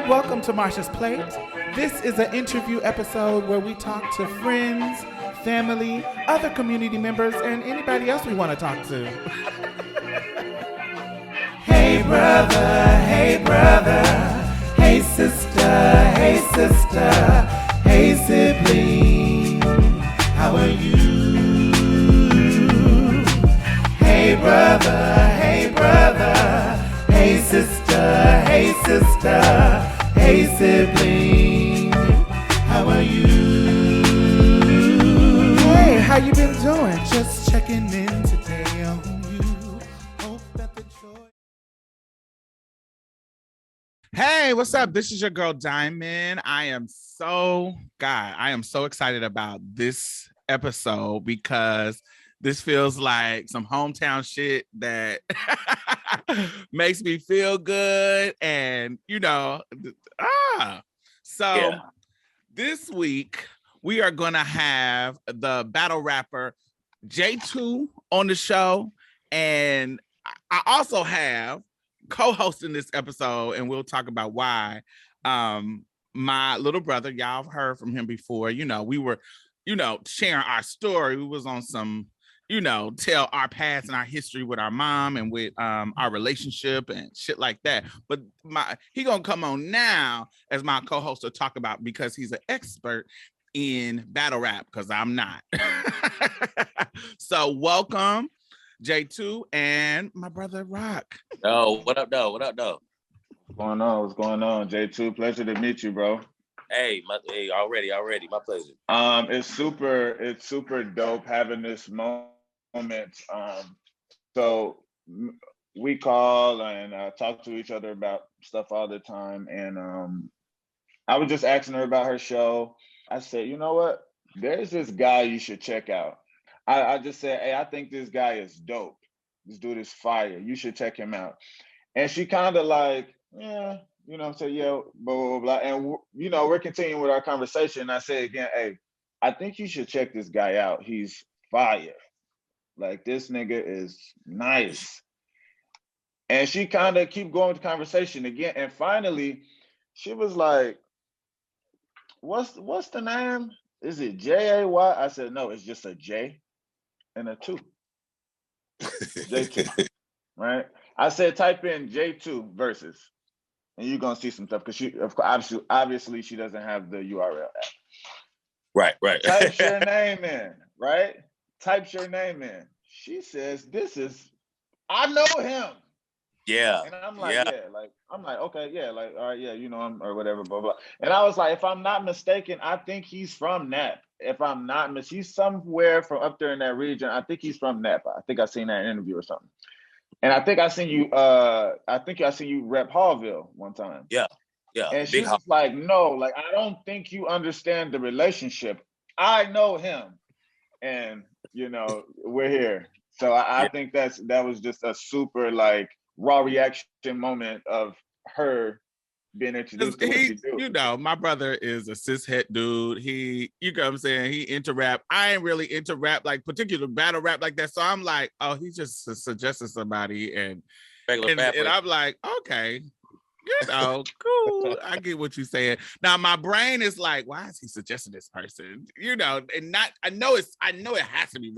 Welcome to Marsha's Plate. This is an interview episode where we talk to friends, family, other community members, and anybody else we want to talk to. Hey brother, hey sister, hey sibling, how are you? Hey brother, hey sister, hey sibling, how are you? Hey, how you been doing? Just checking in today on you. Hope that the joy. Hey, what's up? This is your girl Diamond. I am so excited about this episode because this feels like some hometown shit that makes me feel good. And, This week we are going to have the battle rapper J2 on the show. And I also have co-hosting this episode, and we'll talk about why. My little brother, y'all have heard from him before. We were, sharing our story. We was on some, tell our past and our history with our mom and with our relationship and shit like that. But he gonna come on now as my co-host to talk about, because he's an expert in battle rap, because I'm not. So welcome, J2 and my brother Rock. Oh, what up, though? What's going on, J2? Pleasure to meet you, bro. Hey, already, my pleasure. It's super dope having this moment. So we call and talk to each other about stuff all the time, and I was just asking her about her show. I said, you know what? There's this guy you should check out. I just said, hey, I think this guy is dope. This dude is fire. You should check him out. And she kind of like, yeah, said, yeah, blah, blah, blah. And, we're continuing with our conversation. I said again, hey, I think you should check this guy out. He's fire. Like, this nigga is nice. And she kind of keep going with the conversation again. And finally, she was like, what's the name? Is it J-A-Y? I said, no, it's just a J and a 2. J2, right? I said, type in J2 versus, and you're gonna see some stuff, because she, obviously, she doesn't have the URL app. Right. Type your name in, right? Types your name in. She says, I know him. Yeah. And I'm like, okay, yeah, like, all right, yeah, him or whatever, blah, blah. And I was like, if I'm not mistaken, I think he's from Nap. If I'm not he's somewhere from up there in that region. I think he's from Nap. I think I seen that interview or something. And I think I seen you rep Hallville one time. Yeah. And she's like, no, like, I don't think you understand the relationship. I know him. And, we're here. So I think that was just a super, like, raw reaction moment of her being introduced to what she do. My brother is a cishet dude. He, what I'm saying? He into rap. I ain't really into rap, like particular battle rap like that. So I'm like, oh, he just suggested somebody, and I'm like, okay, cool. I get what you're saying. Now my brain is like, why is he suggesting this person? And not. I know it has to be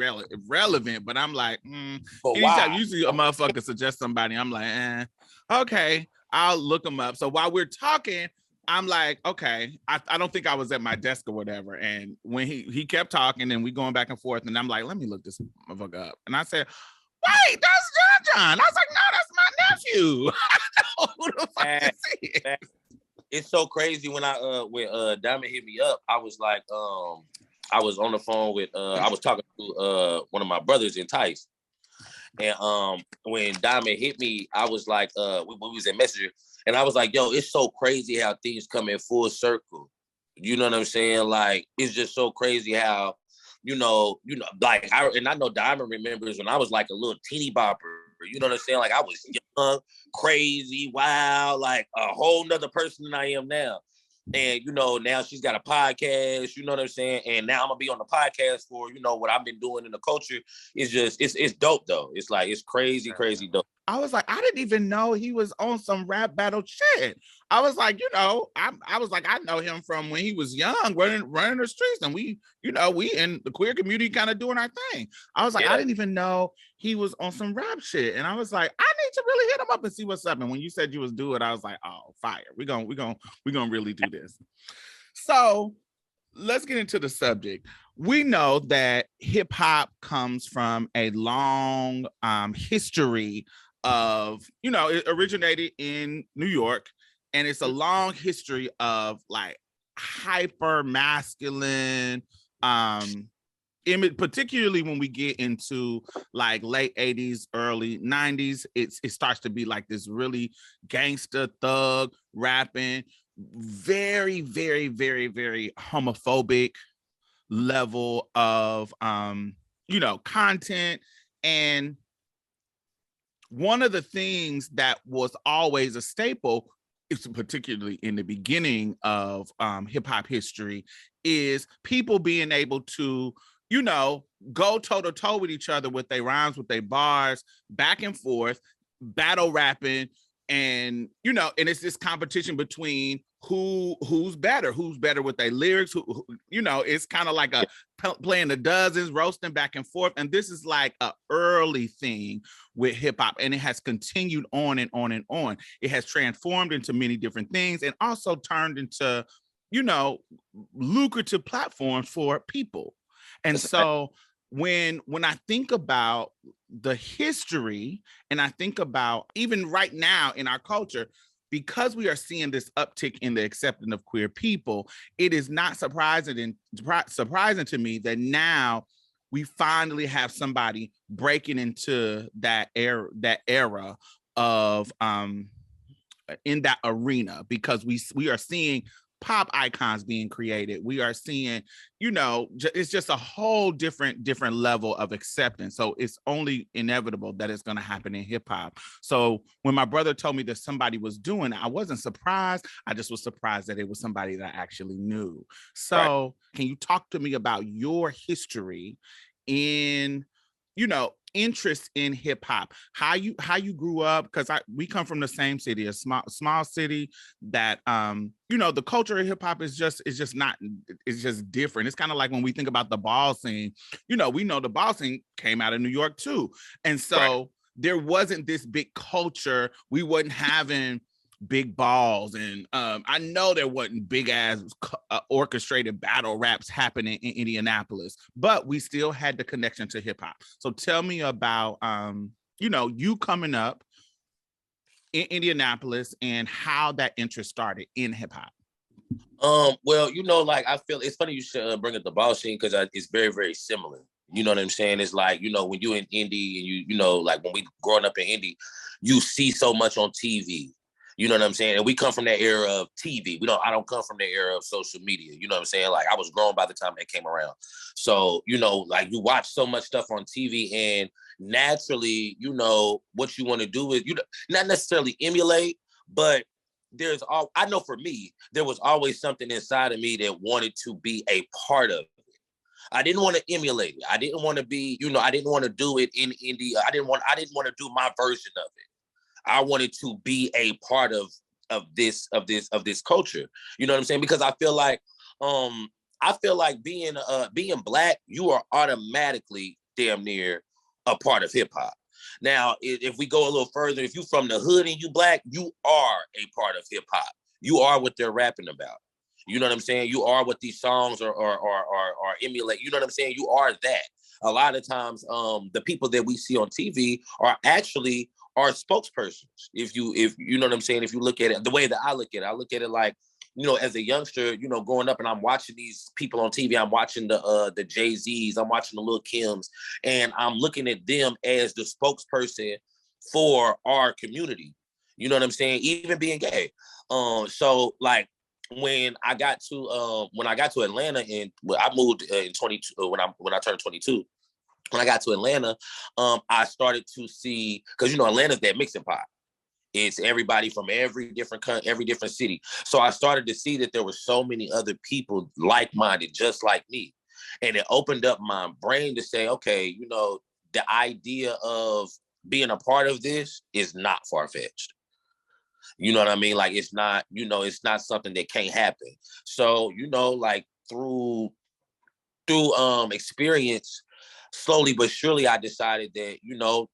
relevant, but I'm like, anytime usually a motherfucker suggests somebody, I'm like, okay, I'll look them up. So while we're talking, I'm like, okay, I don't think I was at my desk or whatever. And when he kept talking and we going back and forth, and I'm like, let me look this motherfucker up. And I said, wait, that's John. I was like, no, that's my nephew. Who the fuck is he? It's so crazy when when Diamond hit me up, I was like, I was on the phone with I was talking to one of my brothers in Tice. And when Diamond hit me, I was like, we was in Messenger, and I was like, yo, it's so crazy how things come in full circle. You know what I'm saying? Like, it's just so crazy how, like, I know Diamond remembers when I was like a little teeny bopper. You know what I'm saying? Like, I was young, crazy, wild, like a whole nother person than I am now. And, now she's got a podcast, you know what I'm saying? And now I'm going to be on the podcast for, what I've been doing in the culture. It's just, it's dope, though. It's like, it's crazy dope. I was like, I didn't even know he was on some rap battle shit. I was like, I was like, I know him from when he was young, running the streets, and we in the queer community kind of doing our thing. I was like, I didn't even know he was on some rap shit. And I was like, I need to really hit him up and see what's up. And when you said you was do it, I was like, oh, fire. We're gonna really do this. So let's get into the subject. We know that hip hop comes from a long history of, it originated in New York, and it's a long history of like hyper masculine image, particularly when we get into like late 80s, early 90s. It starts to be like this really gangster thug rapping, very, very, very, very homophobic level of content. And one of the things that was always a staple, is particularly in the beginning of hip-hop history, is people being able to go toe-to-toe with each other with their rhymes, with their bars, back and forth, battle rapping. And and it's this competition between who's better with their lyrics, who it's kind of like a playing the dozens, roasting back and forth. And this is like a early thing with hip-hop, and it has continued on and on and on. It has transformed into many different things, and also turned into lucrative platforms for people. And so when I think about the history, and I think about even right now in our culture, because we are seeing this uptick in the acceptance of queer people, it is not surprising to me that now we finally have somebody breaking into that era of in that arena, because we are seeing pop icons being created. We are seeing, it's just a whole different level of acceptance. So it's only inevitable that it's going to happen in hip hop. So when my brother told me that somebody was doing it, I wasn't surprised. I just was surprised that it was somebody that I actually knew. So Can you talk to me about your history in, interest in hip hop, how you grew up? Because we come from the same city, a small city that the culture of hip hop is just different. It's kind of like when we think about the ball scene, we know the ball scene came out of New York too, and so there wasn't this big culture. We wasn't having big balls, and I know there wasn't big ass orchestrated battle raps happening in Indianapolis, but we still had the connection to hip hop. So tell me about you coming up in Indianapolis and how that interest started in hip hop. Well, like I feel it's funny you should bring up the ball scene, because it's very, very similar. You know what I'm saying? It's like, when you're in Indy, and like when we growing up in Indy, you see so much on TV. You know what I'm saying? And we come from that era of TV. I don't come from the era of social media. You know what I'm saying? Like I was grown by the time that came around. So, like you watch so much stuff on TV, and naturally, what you want to do is, not necessarily emulate, but I know for me, there was always something inside of me that wanted to be a part of it. I didn't want to emulate it. I didn't want to be, I didn't want to do it in India. I didn't want to do my version of it. I wanted to be a part of this culture. You know what I'm saying? Because I feel like being Black, you are automatically damn near a part of hip hop. Now, if we go a little further, if you from the hood and you Black, you are a part of hip hop. You are what they're rapping about. You know what I'm saying? You are what these songs are emulate. You know what I'm saying? You are that. A lot of times, the people that we see on TV are actually our spokespersons. If you know what I'm saying, if you look at it the way that I look at it like, as a youngster, growing up, and I'm watching these people on TV. I'm watching the Jay-Z's, I'm watching the Lil Kims, and I'm looking at them as the spokesperson for our community. You know what I'm saying? Even being gay. So like when I got to Atlanta, and I moved in 22 when I turned 22. When I got to Atlanta, I started to see, because Atlanta's that mixing pot. It's everybody from every different city. So I started to see that there were so many other people like-minded, just like me, and it opened up my brain to say, okay, the idea of being a part of this is not far-fetched. You know what I mean? Like, it's not, it's not something that can't happen. So, like through experience, slowly but surely, I decided that,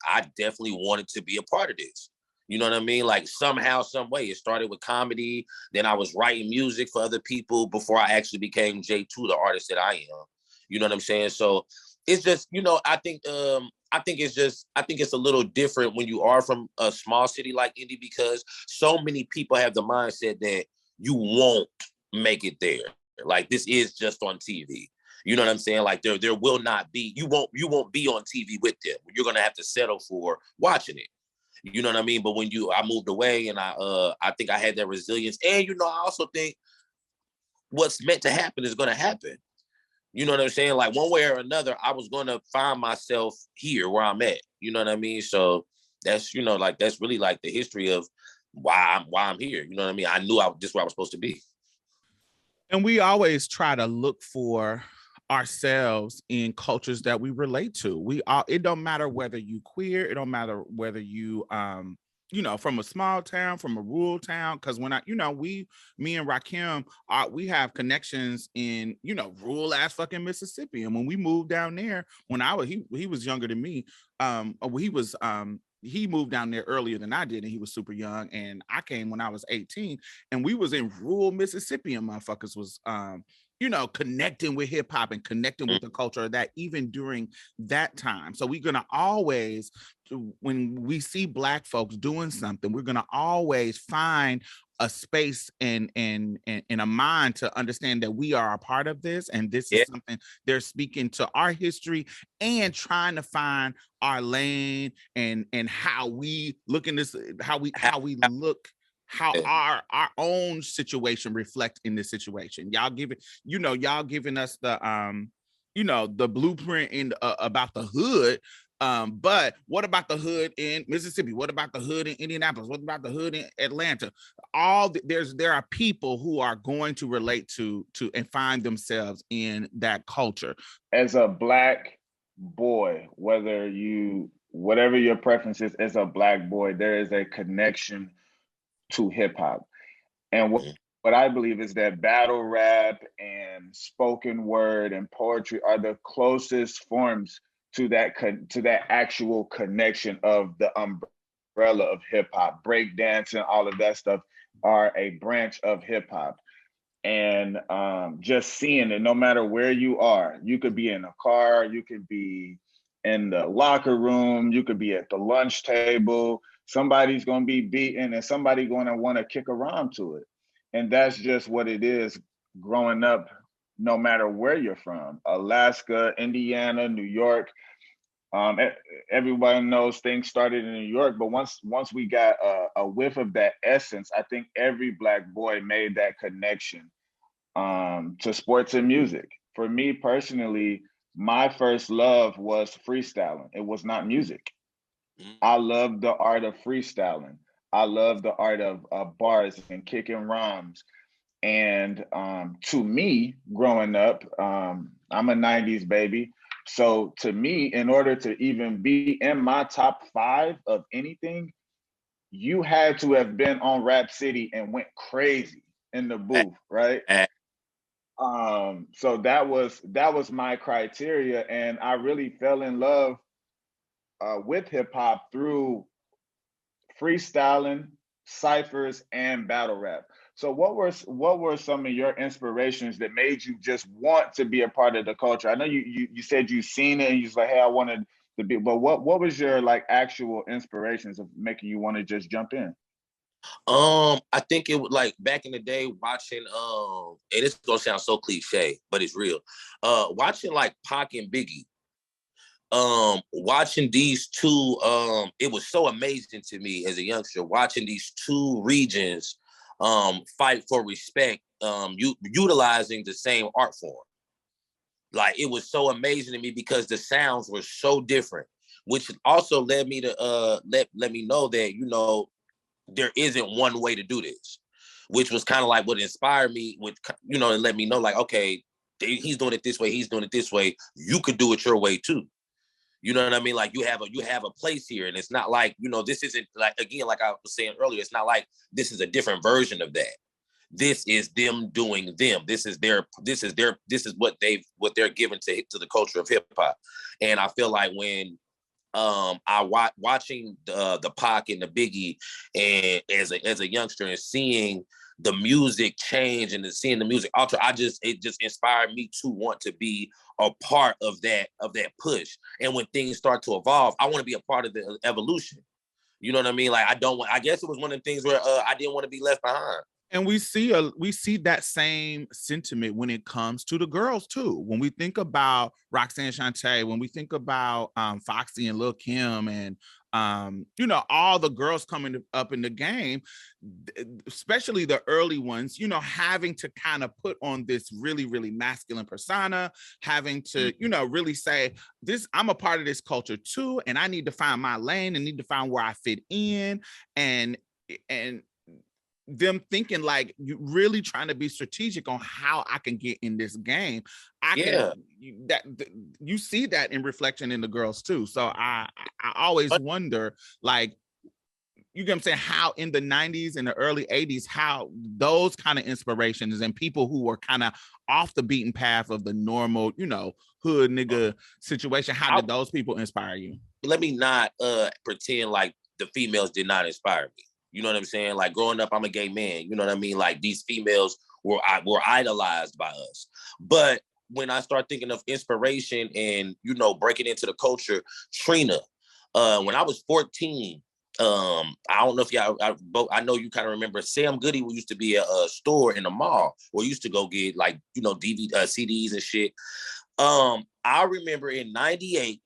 I definitely wanted to be a part of this. You know what I mean? Like, somehow, some way. It started with comedy. Then I was writing music for other people before I actually became J2, the artist that I am. You know what I'm saying? So it's just, I think it's a little different when you are from a small city like Indy, because so many people have the mindset that you won't make it there. Like, this is just on TV. You know what I'm saying? Like, there will not be, you won't be on TV with them. You're gonna have to settle for watching it. You know what I mean? But when I moved away, and I think I had that resilience. And, I also think what's meant to happen is gonna happen. You know what I'm saying? Like, one way or another, I was gonna find myself here where I'm at. You know what I mean? So that's, that's really like the history of why I'm here. You know what I mean? I knew this is where I was supposed to be. And we always try to look for ourselves in cultures that we relate to. It don't matter whether you queer, it don't matter whether you from a small town, from a rural town, because when me and Rakim, we have connections in rural ass fucking Mississippi. And when we moved down there, when he was younger than me, he moved down there earlier than I did, and he was super young, and I came when I was 18, and we was in rural Mississippi, and motherfuckers was connecting with hip hop and connecting with the culture of that, even during that time. So we're gonna always, when we see Black folks doing something, we're gonna always find a space and a mind to understand that we are a part of this, and this is something they're speaking to our history and trying to find our lane and how we look in this, how we look, how our own situation reflect in this situation. Y'all giving us the the blueprint in about the hood. But what about the hood in Mississippi? What about the hood in Indianapolis? What about the hood in Atlanta? There are people who are going to relate to and find themselves in that culture. As a Black boy, whatever your preference is, as a Black boy, there is a connection to hip hop. And what I believe is that battle rap and spoken word and poetry are the closest forms to that actual connection of the umbrella of hip hop. Break dance and all of that stuff are a branch of hip hop. And just seeing it, no matter where you are, you could be in a car, you could be in the locker room, you could be at the lunch table, somebody's going to be beaten and somebody going to want to kick a rhyme to it. And that's just what it is growing up, no matter where you're from, Alaska, Indiana, New York. Everybody knows things started in New York, but once we got a whiff of that essence, I think every Black boy made that connection to sports and music. For me personally, my first love was freestyling. It was not music. I love the art of freestyling. I love the art of bars and kicking rhymes. And to me, growing up, I'm a 90s baby. So to me, in order to even be in my top 5 of anything, you had to have been on Rap City and went crazy in the booth, right? So that was my criteria. And I really fell in love with hip hop through freestyling, ciphers, and battle rap. So what were some of your inspirations that made you just want to be a part of the culture? I know you said you've seen it and you was like, hey, I wanted to be, but what was your like actual inspirations of making you want to just jump in? I think it was like back in the day watching, and it's gonna sound so cliche, but it's real. Watching like Pac and Biggie. Watching these two, it was so amazing to me as a youngster, watching these two regions fight for respect, utilizing the same art form. Like, it was so amazing to me because the sounds were so different, which also led me to let me know that, there isn't one way to do this, which was kind of like what inspired me with, and let me know like, okay, he's doing it this way, he's doing it this way. You could do it your way too. You know what I mean? Like you have a place here, and it's not like, you know, this isn't like, again, like I was saying earlier, it's not like this is a different version of that. This is them doing them. This is what they're giving to the culture of hip hop. And I feel like when watching the Pac and the Biggie, and as a youngster, and seeing the music change and seeing the music alter, it just inspired me to want to be a part of that push. And when things start to evolve, I want to be a part of the evolution. You know what I mean? Like I guess it was one of the things where I didn't want to be left behind. And we see that same sentiment when it comes to the girls too. When we think about Roxanne Shante, when we think about Foxy and Lil Kim, and you know, all the girls coming up in the game, especially the early ones, you know, having to kind of put on this really, really masculine persona, having to, you know, really say, I'm a part of this culture too, and I need to find my lane and need to find where I fit in, and them thinking like, you really trying to be strategic on how I can get in this game. You see that in reflection in the girls too. So I always wonder, like, you get what I'm saying, how in the 90s and the early 80s, how those kind of inspirations and people who were kind of off the beaten path of the normal, you know, hood nigga situation, how did those people inspire you? Let me not pretend like the females did not inspire me. You know what I'm saying? Like growing up, I'm a gay man. You know what I mean? Like these females were idolized by us. But when I start thinking of inspiration and, you know, breaking into the culture, Trina, when I was 14, I don't know if y'all, I know you kind of remember Sam Goody, who used to be a store in the mall where you used to go get like, you know, DVD, CDs and shit. I remember in 98,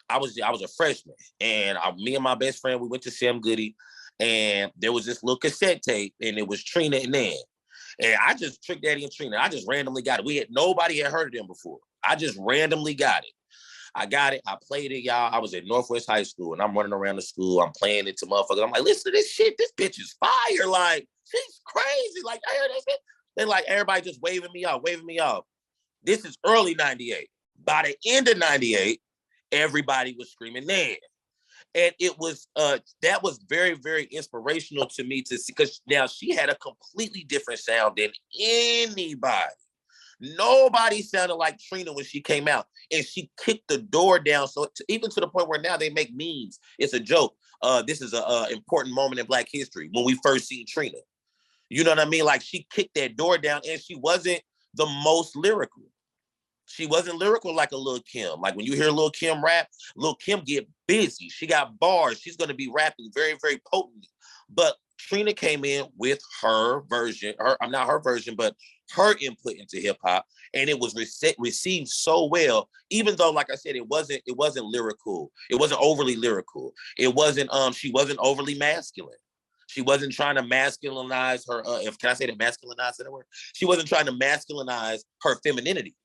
I was a freshman, and me and my best friend, we went to Sam Goody. And there was this little cassette tape, and it was Trina and Nan. And I just Trick Daddy and Trina. I just randomly got it. Nobody had heard of them before. I just randomly got it. I got it. I played it, y'all. I was at Northwest High School, and I'm running around the school. I'm playing it to motherfuckers. I'm like, listen to this shit. This bitch is fire. Like, she's crazy. Like, I heard that shit. Then, like, everybody just waving me off. This is early 98. By the end of 98, everybody was screaming Nan. And it was that was very, very inspirational to me to see, because now she had a completely different sound than anybody. Nobody sounded like Trina when she came out, and she kicked the door down. So even to the point where now they make memes. It's a joke. This is an important moment in Black history when we first seen Trina. You know what I mean? Like, she kicked that door down, and she wasn't the most lyrical. She wasn't lyrical like a Lil Kim. Like when you hear Lil Kim rap, Lil Kim get busy. She got bars. She's going to be rapping very, very potently. But Trina came in with her version, not her version, but her input into hip hop, and it was received so well. Even though, like I said, it wasn't lyrical. It wasn't overly lyrical. It wasn't. She wasn't overly masculine. She wasn't trying to masculinize her. Can I say that masculinize that word? She wasn't trying to masculinize her femininity.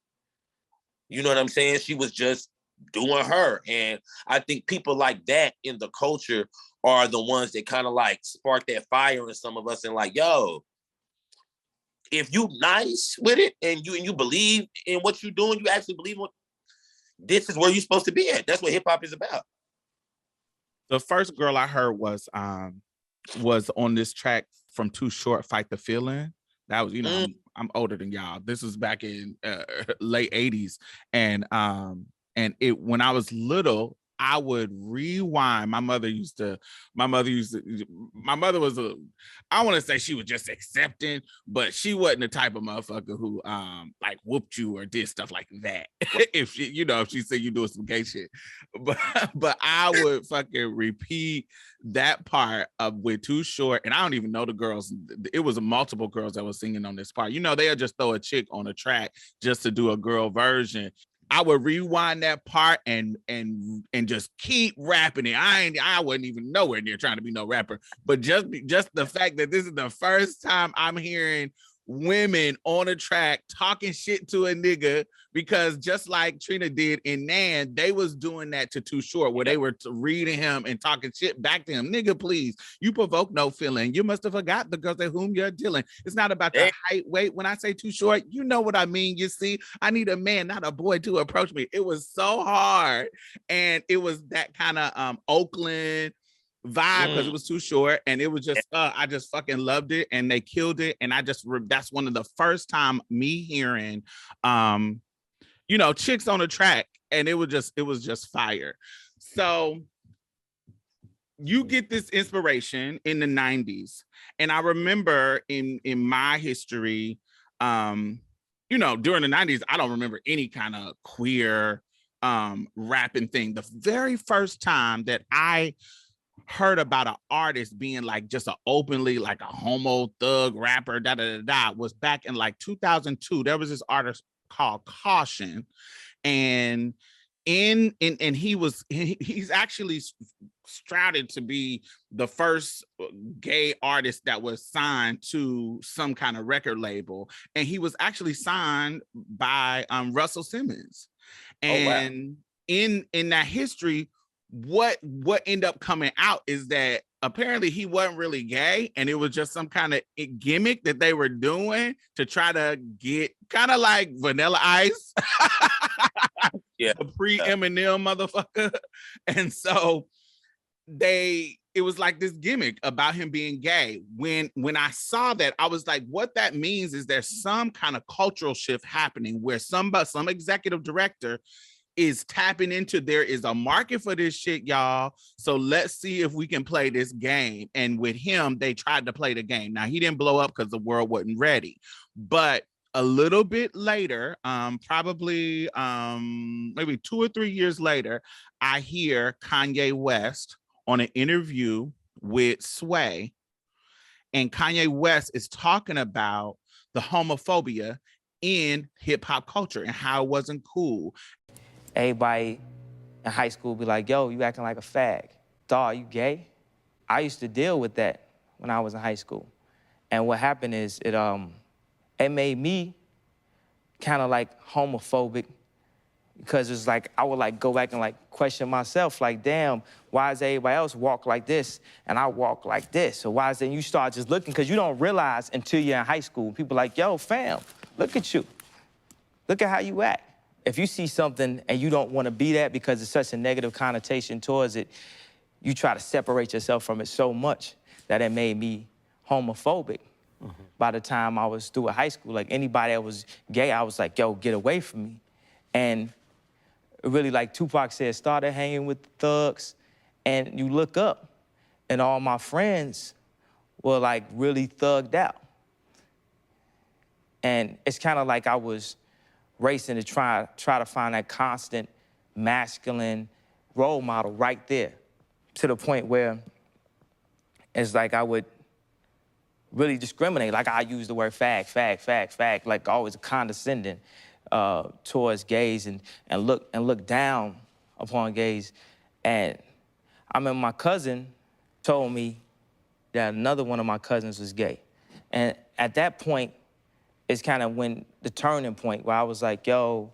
You know what I'm saying? She was just doing her. And I think people like that in the culture are the ones that kind of like spark that fire in some of us, and like, yo, if you nice with it and you believe in what you're doing, you actually believe what this is where you're supposed to be at. That's what hip hop is about. The first girl I heard was on this track from Too Short, Fight the Feeling. That was, you know, I'm older than y'all. This was back in late 80s. And when I was little, I would rewind. My mother was I want to say she was just accepting, but she wasn't the type of motherfucker who like whooped you or did stuff like that. if she said you doing some gay shit. But I would fucking repeat that part of with Too Short, and I don't even know the girls. It was multiple girls that was singing on this part. You know, they'll just throw a chick on a track just to do a girl version. I would rewind that part and just keep rapping it. I wasn't even nowhere near trying to be no rapper, but just the fact that this is the first time I'm hearing women on a track talking shit to a nigga, because just like Trina did in Nan, they was doing that to Too Short, where they were reading him and talking shit back to him. Nigga, please, you provoke no feeling. You must have forgot the girls at whom you're dealing. It's not about the height, weight. When I say Too Short, you know what I mean. You see, I need a man, not a boy, to approach me. It was so hard. And it was that kind of Oakland vibe, because it was Too Short, and it was just I just fucking loved it, and they killed it. And I just that's one of the first time me hearing you know, chicks on a track, and it was just fire. So you get this inspiration in the 90s, and I remember in my history, you know, during the 90s, I don't remember any kind of queer rapping thing. The very first time that I heard about an artist being like just a openly like a homo thug rapper was back in like 2002. There was this artist called Caution, and he's actually strouted to be the first gay artist that was signed to some kind of record label, and he was actually signed by Russell Simmons. And in that history, what ended up coming out is that apparently he wasn't really gay, and it was just some kind of gimmick that they were doing to try to get kind of like Vanilla Ice, the pre-Eminem motherfucker. And so it was like this gimmick about him being gay. When I saw that, I was like, what that means is there's some kind of cultural shift happening where some executive director is tapping into, there is a market for this shit, y'all. So let's see if we can play this game. And with him, they tried to play the game. Now, he didn't blow up because the world wasn't ready. But a little bit later, probably maybe 2 or 3 years later, I hear Kanye West on an interview with Sway. And Kanye West is talking about the homophobia in hip hop culture and how it wasn't cool. Everybody in high school be like, yo, you acting like a fag. Dawg, you gay? I used to deal with that when I was in high school. And what happened is it made me kind of like homophobic, because it's like I would like go back and like question myself, like, damn, why does everybody else walk like this and I walk like this? So why is it you start just looking, because you don't realize until you're in high school, people like, yo, fam, look at you. Look at how you act. If you see something and you don't want to be that because it's such a negative connotation towards it, you try to separate yourself from it so much that it made me homophobic. By the time I was through high school, like anybody that was gay, I was like, yo, get away from me. And really, like Tupac said, started hanging with the thugs, and you look up and all my friends were like really thugged out. And it's kind of like I was racing to try to find that constant masculine role model right there, to the point where it's like I would really discriminate. Like I use the word fag, like always condescending towards gays and look down upon gays. And I remember my cousin told me that another one of my cousins was gay. And at that point, it's kind of when the turning point where I was like, yo,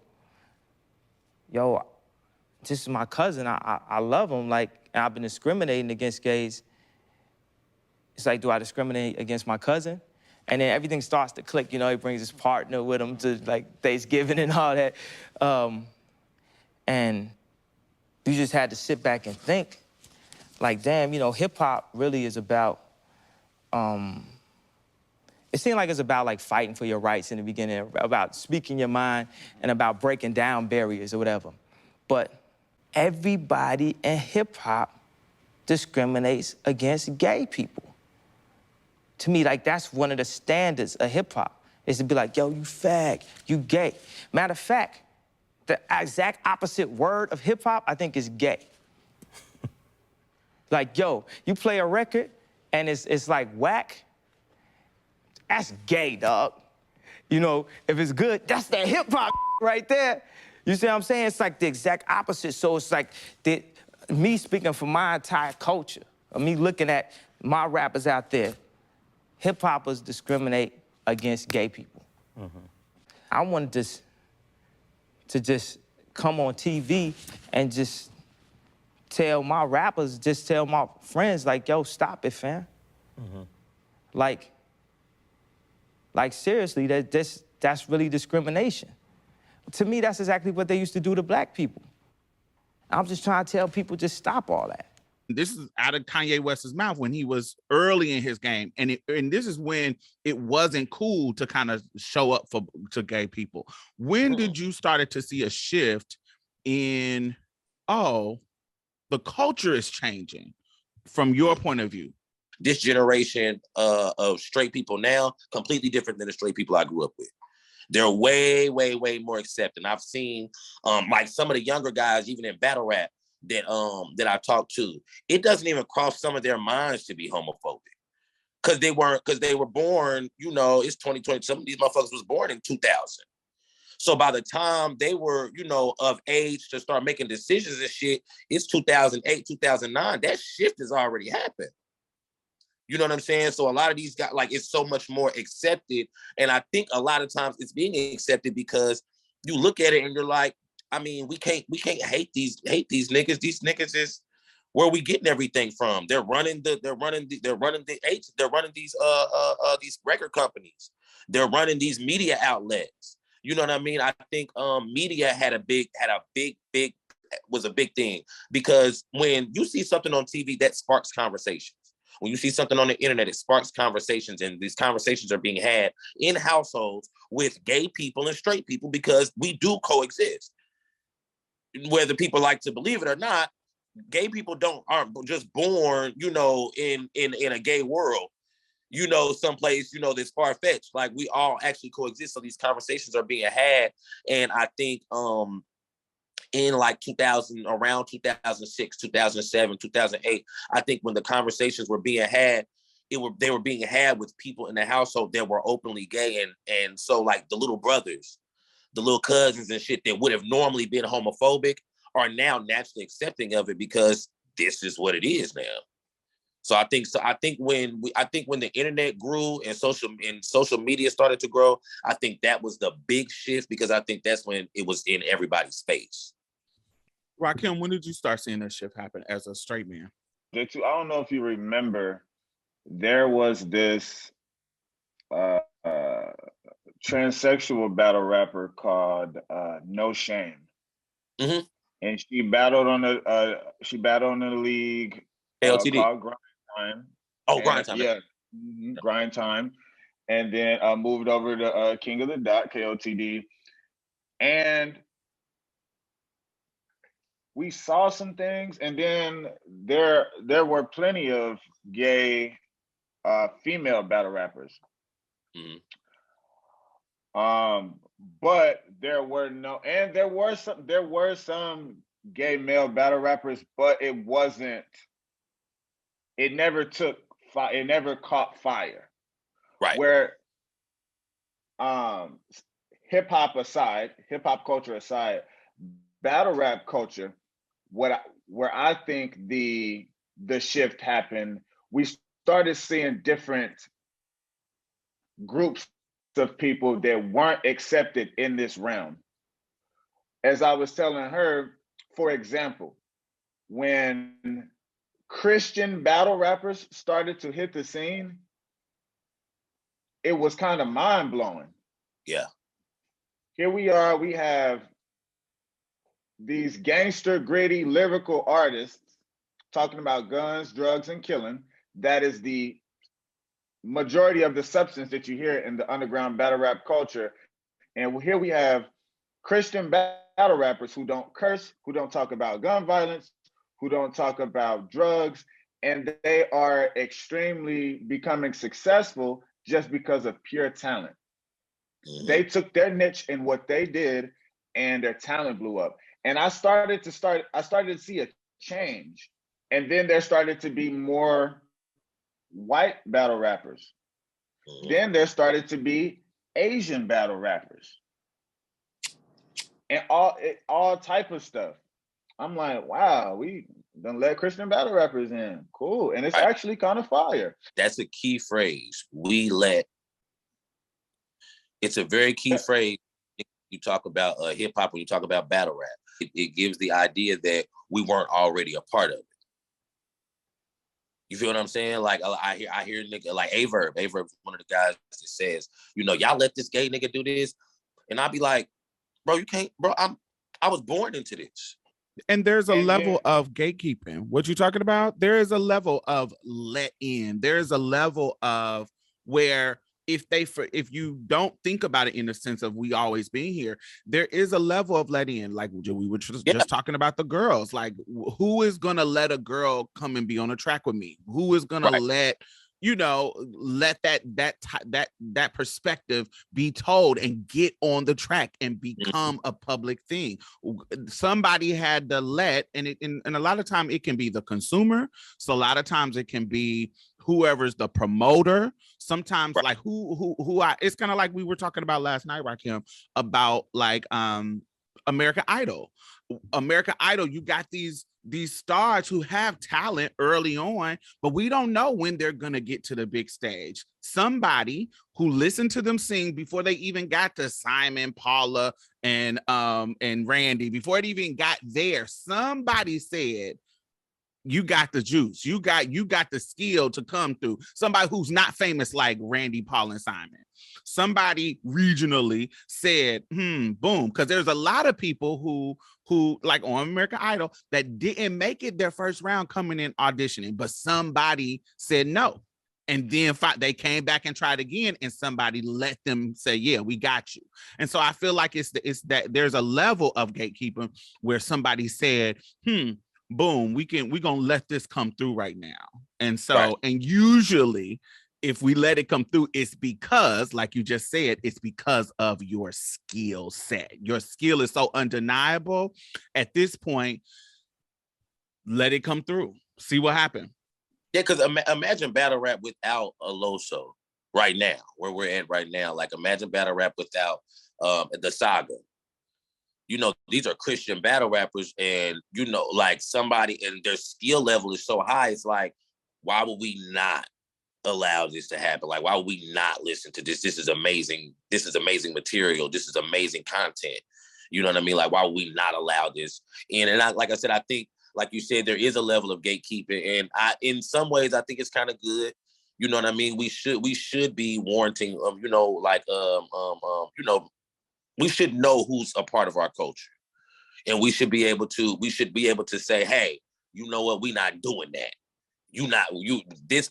this is my cousin. I love him. Like, and I've been discriminating against gays. It's like, do I discriminate against my cousin? And then everything starts to click. You know, he brings his partner with him to like Thanksgiving and all that. And you just had to sit back and think, like, damn, you know, hip hop really is about, it seemed like it's about like fighting for your rights in the beginning, about speaking your mind and about breaking down barriers or whatever. But everybody in hip hop discriminates against gay people. To me, like that's one of the standards of hip hop, is to be like, yo, you fag, you gay. Matter of fact, the exact opposite word of hip hop, I think, is gay. Like, yo, you play a record and it's like whack, that's gay, dog. You know, if it's good, that's that hip hop right there. You see what I'm saying? It's like the exact opposite. So it's like me speaking for my entire culture, or me looking at my rappers out there, hip hoppers discriminate against gay people. I wanted to just come on TV and just tell my rappers, just tell my friends, like, yo, stop it, fam. Like seriously, that's really discrimination. To me, that's exactly what they used to do to black people. I'm just trying to tell people, just stop all that. This is out of Kanye West's mouth when he was early in his game. And this is when it wasn't cool to kind of show up to gay people. When did you started to see a shift in, oh, the culture is changing from your point of view? This generation of straight people now, completely different than the straight people I grew up with. They're way, way, way more accepting. I've seen like some of the younger guys, even in battle rap, that I talked to, it doesn't even cross some of their minds to be homophobic. Because they were born, you know, it's 2020. Some of these motherfuckers was born in 2000. So by the time they were, you know, of age to start making decisions and shit, it's 2008, 2009. That shift has already happened. You know what I'm saying? So a lot of these guys, like, it's so much more accepted. And I think a lot of times it's being accepted because you look at it and you're like, I mean, we can't hate these niggas. These niggas is where we getting everything from. They're running these record companies. They're running these media outlets. You know what I mean? I think media was a big thing, because when you see something on TV that sparks conversations, when you see something on the internet, it sparks conversations, and these conversations are being had in households with gay people and straight people, because we do coexist. Whether people like to believe it or not, gay people aren't just born, you know, in a gay world, you know, someplace, you know, that's far-fetched. Like, we all actually coexist. So these conversations are being had. And I think in like 2000, around 2006, 2007, 2008, I think when the conversations were being had, they were being had with people in the household that were openly gay. And so, like, the little brothers, the little cousins and shit that would have normally been homophobic are now naturally accepting of it, because this is what it is now. So I think when the internet grew and social media started to grow, I think that was the big shift, because I think that's when it was in everybody's face. Rakim, when did you start seeing that shift happen as a straight man? I don't know if you remember, there was this transsexual battle rapper called No Shame. Mm-hmm. And she battled on the league LTD. called Grind Time. Grind Time. Yeah, Grind Time. And then moved over to King of the Dot, KOTD. And we saw some things, and then there were plenty of gay female battle rappers. Mm-hmm. But there were some gay male battle rappers, but it never caught fire. Right. Where hip hop culture aside, battle rap culture, where I think the shift happened, we started seeing different groups of people that weren't accepted in this realm. As I was telling her, for example, when Christian battle rappers started to hit the scene, it was kind of mind-blowing. Yeah. Here we are, we have these gangster, gritty, lyrical artists talking about guns, drugs, and killing. That is the majority of the substance that you hear in the underground battle rap culture. And here we have Christian battle rappers who don't curse, who don't talk about gun violence, who don't talk about drugs, and they are extremely becoming successful just because of pure talent. Mm-hmm. They took their niche in what they did, and their talent blew up. And I started to see a change. And then there started to be more white battle rappers. Mm-hmm. Then there started to be Asian battle rappers. And all type of stuff. I'm like, wow, we done let Christian battle rappers in. Cool. And it's actually kind of fire. That's a key phrase. We let It's a very key phrase. You talk about hip hop, when you talk about battle rap, it gives the idea that we weren't already a part of it. You feel what I'm saying? Like I hear nigga like Averb one of the guys that says, you know, y'all let this gay nigga do this, and I'll be like, bro, you can't, bro. I was born into this. And there's a level of gatekeeping. What you talking about? There is a level of let in. There is a level of where if you don't think about it in the sense of we always being here, there is a level of let in. Like we were just talking about the girls. Like who is gonna let a girl come and be on a track with me? Who is gonna let that perspective be told and get on the track and become a public thing? Somebody had to let, and a lot of times it can be the consumer. So a lot of times it can be whoever's the promoter. Sometimes like it's kind of like we were talking about last night, Rakim, about like American Idol. American Idol, you got these stars who have talent early on, but we don't know when they're gonna get to the big stage. Somebody who listened to them sing before they even got to Simon, Paula, and Randy, before it even got there, somebody said, you got the juice, you got the skill to come through. Somebody who's not famous like Randy, Paul, and Simon. Somebody regionally said, boom, because there's a lot of people who like on American Idol that didn't make it their first round coming in auditioning, but somebody said no. And then they came back and tried again, and somebody let them say, yeah, we got you. And so I feel like it's that there's a level of gatekeeping where somebody said, boom, we're gonna let this come through right now. And so, and usually if we let it come through, it's because, like you just said, it's because of your skill set. Your skill is so undeniable. At this point, let it come through. See what happens. Yeah, because imagine battle rap without a Loso right now, where we're at right now. Like imagine battle rap without the Saga. You know, these are Christian battle rappers, and you know, like somebody, and their skill level is so high. It's like, why would we not allow this to happen? Like, why would we not listen to this? This is amazing. This is amazing material. This is amazing content. You know what I mean? Like, why would we not allow this? And like I said, I think, like you said, there is a level of gatekeeping, and in some ways, I think it's kind of good. You know what I mean? We should be warranting, you know, like, you know, we should know who's a part of our culture, and we should be able to say, hey, you know what? We're not doing that.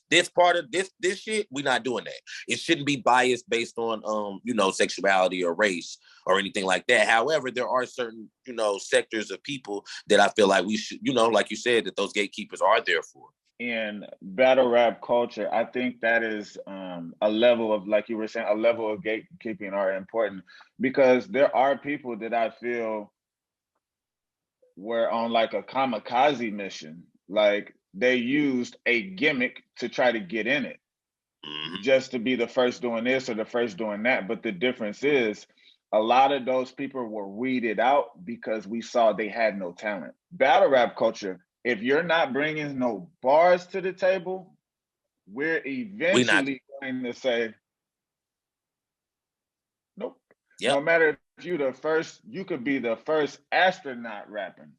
This part of this shit, we're not doing that. It shouldn't be biased based on you know, sexuality or race or anything like that. However, there are certain, you know, sectors of people that I feel like we should, you know, like you said, that those gatekeepers are there for. In battle rap culture, I think that is a level of, like you were saying, a level of gatekeeping are important, because there are people that I feel were on like a kamikaze mission. Like they used a gimmick to try to get in it, just to be the first doing this or the first doing that. But the difference is a lot of those people were weeded out because we saw they had no talent. Battle rap culture, if you're not bringing no bars to the table, we're eventually going to say, nope. Yep. No matter if you're the first, you could be the first astronaut rapping.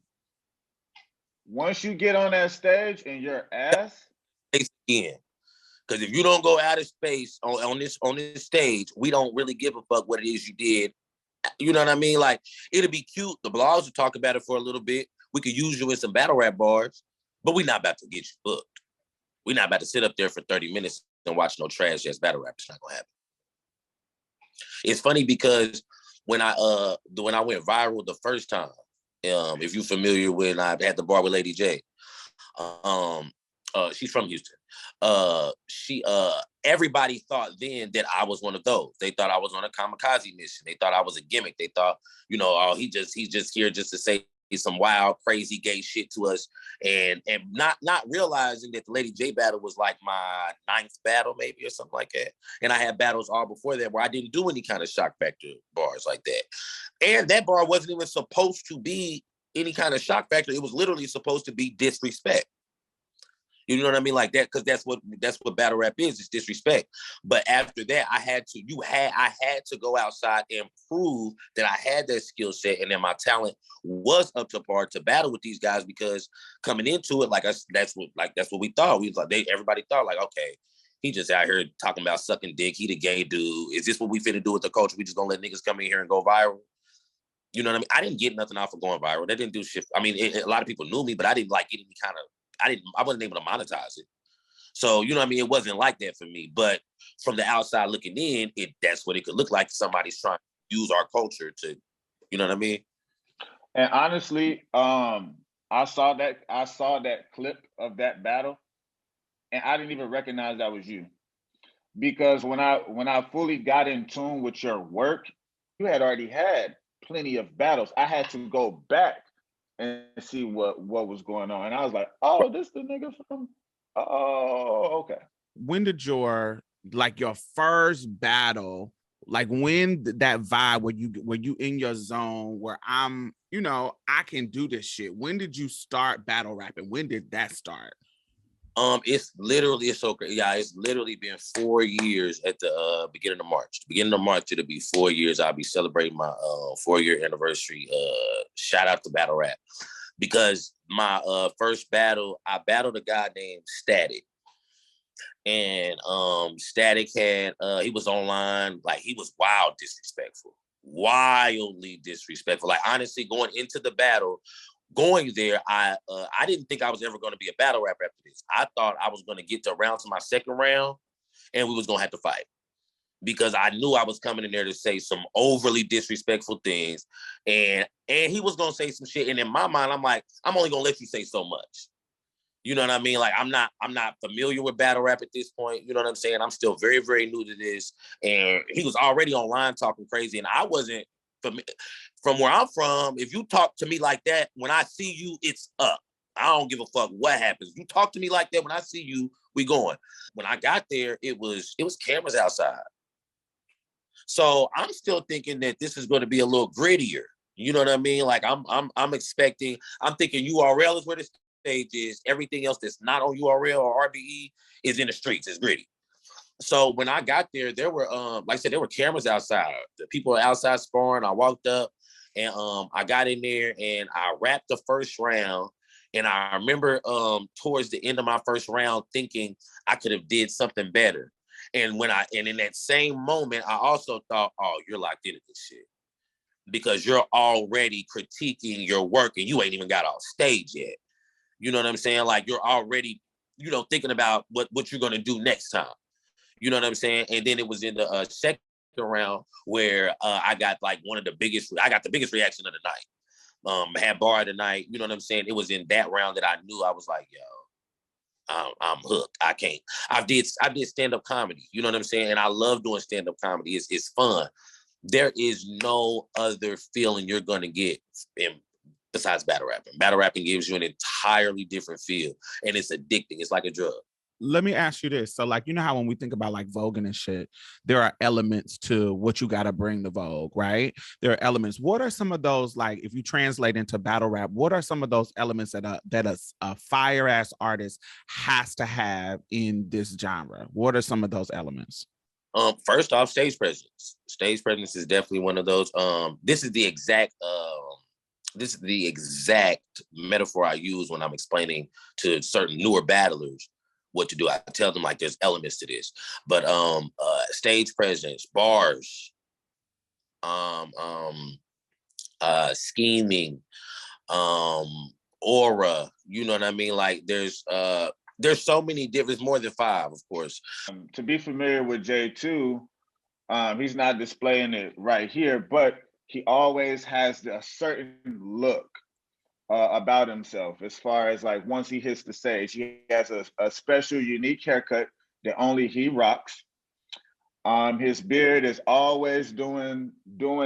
Once you get on that stage and your ass again, because if you don't go out of space on this stage, we don't really give a fuck what it is you did. You know what I mean? Like, it'll be cute. The blogs will talk about it for a little bit. We could use you in some battle rap bars, but we're not about to get you booked. We're not about to sit up there for 30 minutes and watch no trash ass battle rap. It's not gonna happen. It's funny because when I went viral the first time, if you're familiar when I had the bar with Lady J, she's from Houston. Everybody thought then that I was one of those. They thought I was on a kamikaze mission. They thought I was a gimmick. They thought, you know, oh, he's just here just to say some wild, crazy gay shit to us, and not realizing that the Lady J battle was like my 9th battle, maybe, or something like that. And I had battles all before that where I didn't do any kind of shock factor bars like that. And that bar wasn't even supposed to be any kind of shock factor. It was literally supposed to be disrespect. You know what I mean? Like that, because that's what battle rap is. It's disrespect. But after that, I had to go outside and prove that I had that skill set and that my talent was up to par to battle with these guys. Because coming into it, that's what we thought. We was like, everybody thought like, okay, he just out here talking about sucking dick. He the gay dude. Is this what we finna do with the culture? We just gonna let niggas come in here and go viral? You know what I mean? I didn't get nothing off of going viral. That didn't do shit. I mean, a lot of people knew me, but I didn't like get any kind of. I wasn't able to monetize it. So, you know what I mean? It wasn't like that for me. But from the outside looking in, that's what it could look like if somebody's trying to use our culture to, you know what I mean? And honestly, I saw that clip of that battle, and I didn't even recognize that was you. Because when I fully got in tune with your work, you had already had plenty of battles. I had to go back and see what was going on. And I was like, oh, this the nigga from, oh, okay. When did your first battle, like when that vibe where you in your zone where I'm, I can do this shit. When did you start battle rapping? When did that start? It's so great. Yeah, it's literally been 4 years at the beginning of March. Beginning of March, it'll be 4 years. I'll be celebrating my 4-year anniversary. Shout out to battle rap. Because my first battle, I battled a guy named Static. And Static had he was online, like he was wildly disrespectful. Like honestly, going into the battle, going there, I didn't think I was ever going to be a battle rapper after this. I thought I was going to get to my second round and we was going to have to fight, because I knew I was coming in there to say some overly disrespectful things, and he was going to say some shit. And in my mind, I'm like, I'm only going to let you say so much. You know what I mean? Like I'm not familiar with battle rap at this point. You know what I'm saying? I'm still very, very new to this. And he was already online talking crazy, and I wasn't from where I'm from. If you talk to me like that, when I see you, it's up. I don't give a fuck what happens. You talk to me like that, when I see you, we going. When I got there, it was cameras outside. So I'm still thinking that this is going to be a little grittier. You know what I mean? Like I'm thinking URL is where the stage is. Everything else that's not on URL or RBE is in the streets. It's gritty. So when I got there, there were like I said, there were cameras outside. The people outside sparring. I walked up and I got in there and I rapped the first round. And I remember towards the end of my first round thinking I could have did something better. And in that same moment, I also thought, oh, you're locked into this shit, because you're already critiquing your work and you ain't even got off stage yet. You know what I'm saying? Like you're already, thinking about what you're going to do next time. You know what I'm saying? And then it was in the second round where I got the biggest reaction of the night. Had bar of the night. You know what I'm saying? It was in that round that I knew I was like, yo, I'm hooked. I can't. I did stand-up comedy. You know what I'm saying? And I love doing stand-up comedy. It's fun. There is no other feeling you're going to get besides battle rapping. Battle rapping gives you an entirely different feel, and it's addicting. It's like a drug. Let me ask you this. So how when we think about voguing and shit, there are elements to what you got to bring to Vogue, right? There are elements. What are some of those, if you translate into battle rap, what are some of those elements that a fire ass artist has to have in this genre? What are some of those elements? First off, stage presence. Stage presence is definitely one of those. This is the exact metaphor I use when I'm explaining to certain newer battlers what to do. I tell them there's elements to this, but stage presence, bars, scheming, aura. You know what I mean? There's so many different, more than 5, of course. To be familiar with J2, he's not displaying it right here, but he always has a certain look about himself, as far as once he hits the stage, he has a special, unique haircut that only he rocks. His beard is always doing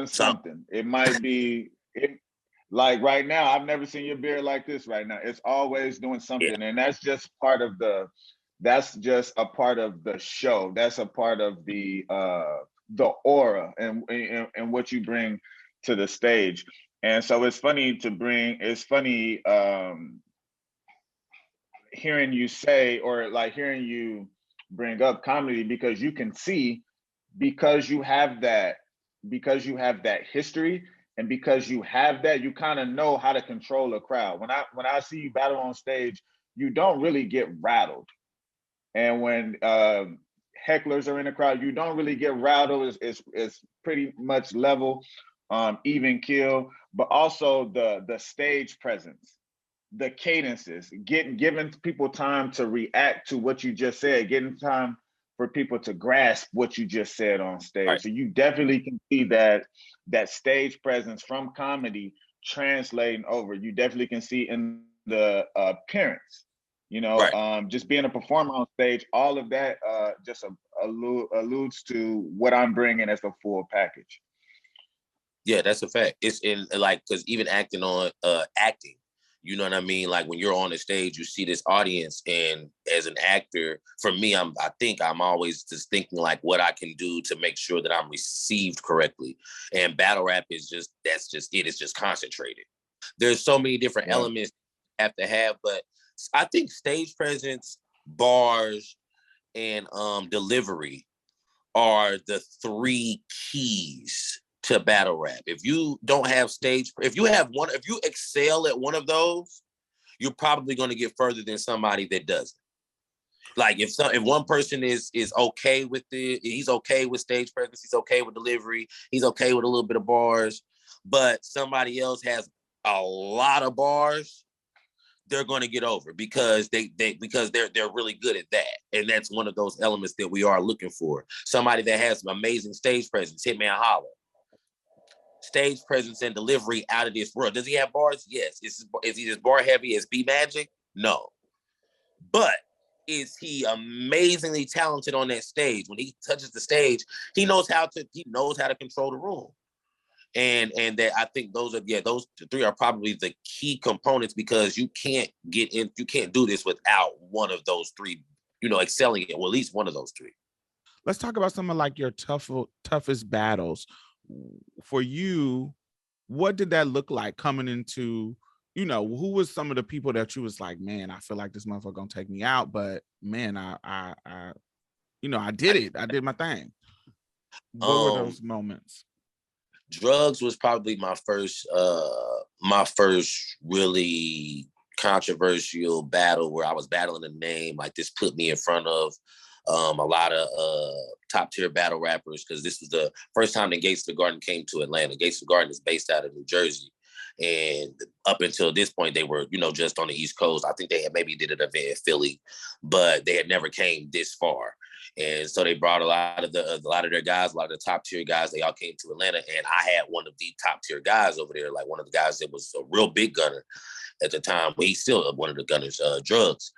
something. It might be right now. I've never seen your beard like this right now. It's always doing something, and that's just a part of the show. That's a part of the aura and what you bring to the stage. And so it's funny. hearing you say, or like hearing you bring up comedy, because you can see, because you have that history, and because you have that, you kind of know how to control a crowd. When I see you battle on stage, you don't really get rattled. And when hecklers are in the crowd, you don't really get rattled. It's pretty much level, even kill. But also the stage presence, the cadences, giving people time to react to what you just said, getting time for people to grasp what you just said on stage. Right. So you definitely can see that stage presence from comedy translating over. You definitely can see in the appearance, Right. just being a performer on stage, all of that just alludes to what I'm bringing as a full package. Yeah, that's a fact. It's in like, because even acting, you know what I mean? Like when you're on the stage, you see this audience, and as an actor, for me, I think I'm always just thinking like what I can do to make sure that I'm received correctly. And battle rap is that's just it. It's just concentrated. There's so many different elements you have to have, but I think stage presence, bars, and delivery are the three keys to battle rap. If you don't have if you excel at one of those, you're probably going to get further than somebody that doesn't. Like if one person is okay with it, he's okay with stage presence, he's okay with delivery, he's okay with a little bit of bars, but somebody else has a lot of bars, they're going to get over because they're really good at that, and that's one of those elements that we are looking for. Somebody that has amazing stage presence, Hitman Holler. Stage presence and delivery out of this world. Does he have bars? Yes. Is he as bar heavy as B Magic? No. But is he amazingly talented on that stage? When he touches the stage, he knows how to control the room. And that I think those three are probably the key components, because you can't do this without one of those three, excelling at, well, at least one of those three. Let's talk about some of like your toughest battles. For you, what did that look like coming into, who was some of the people that you was like, man, I feel like this motherfucker gonna take me out, but man, I did it. I did my thing. What were those moments? Drugs was probably my first really controversial battle, where I was battling a name. Like, this put me in front of a lot of top tier battle rappers, because this was the first time that Gates of the Garden came to Atlanta. Gates of the Garden is based out of New Jersey. And up until this point, they were, just on the East Coast. I think they had maybe did an event in Philly, but they had never came this far. And so they brought a lot of their guys, a lot of the top tier guys. They all came to Atlanta, and I had one of the top tier guys over there, like one of the guys that was a real big gunner at the time. But he's still one of the gunners, Drugs.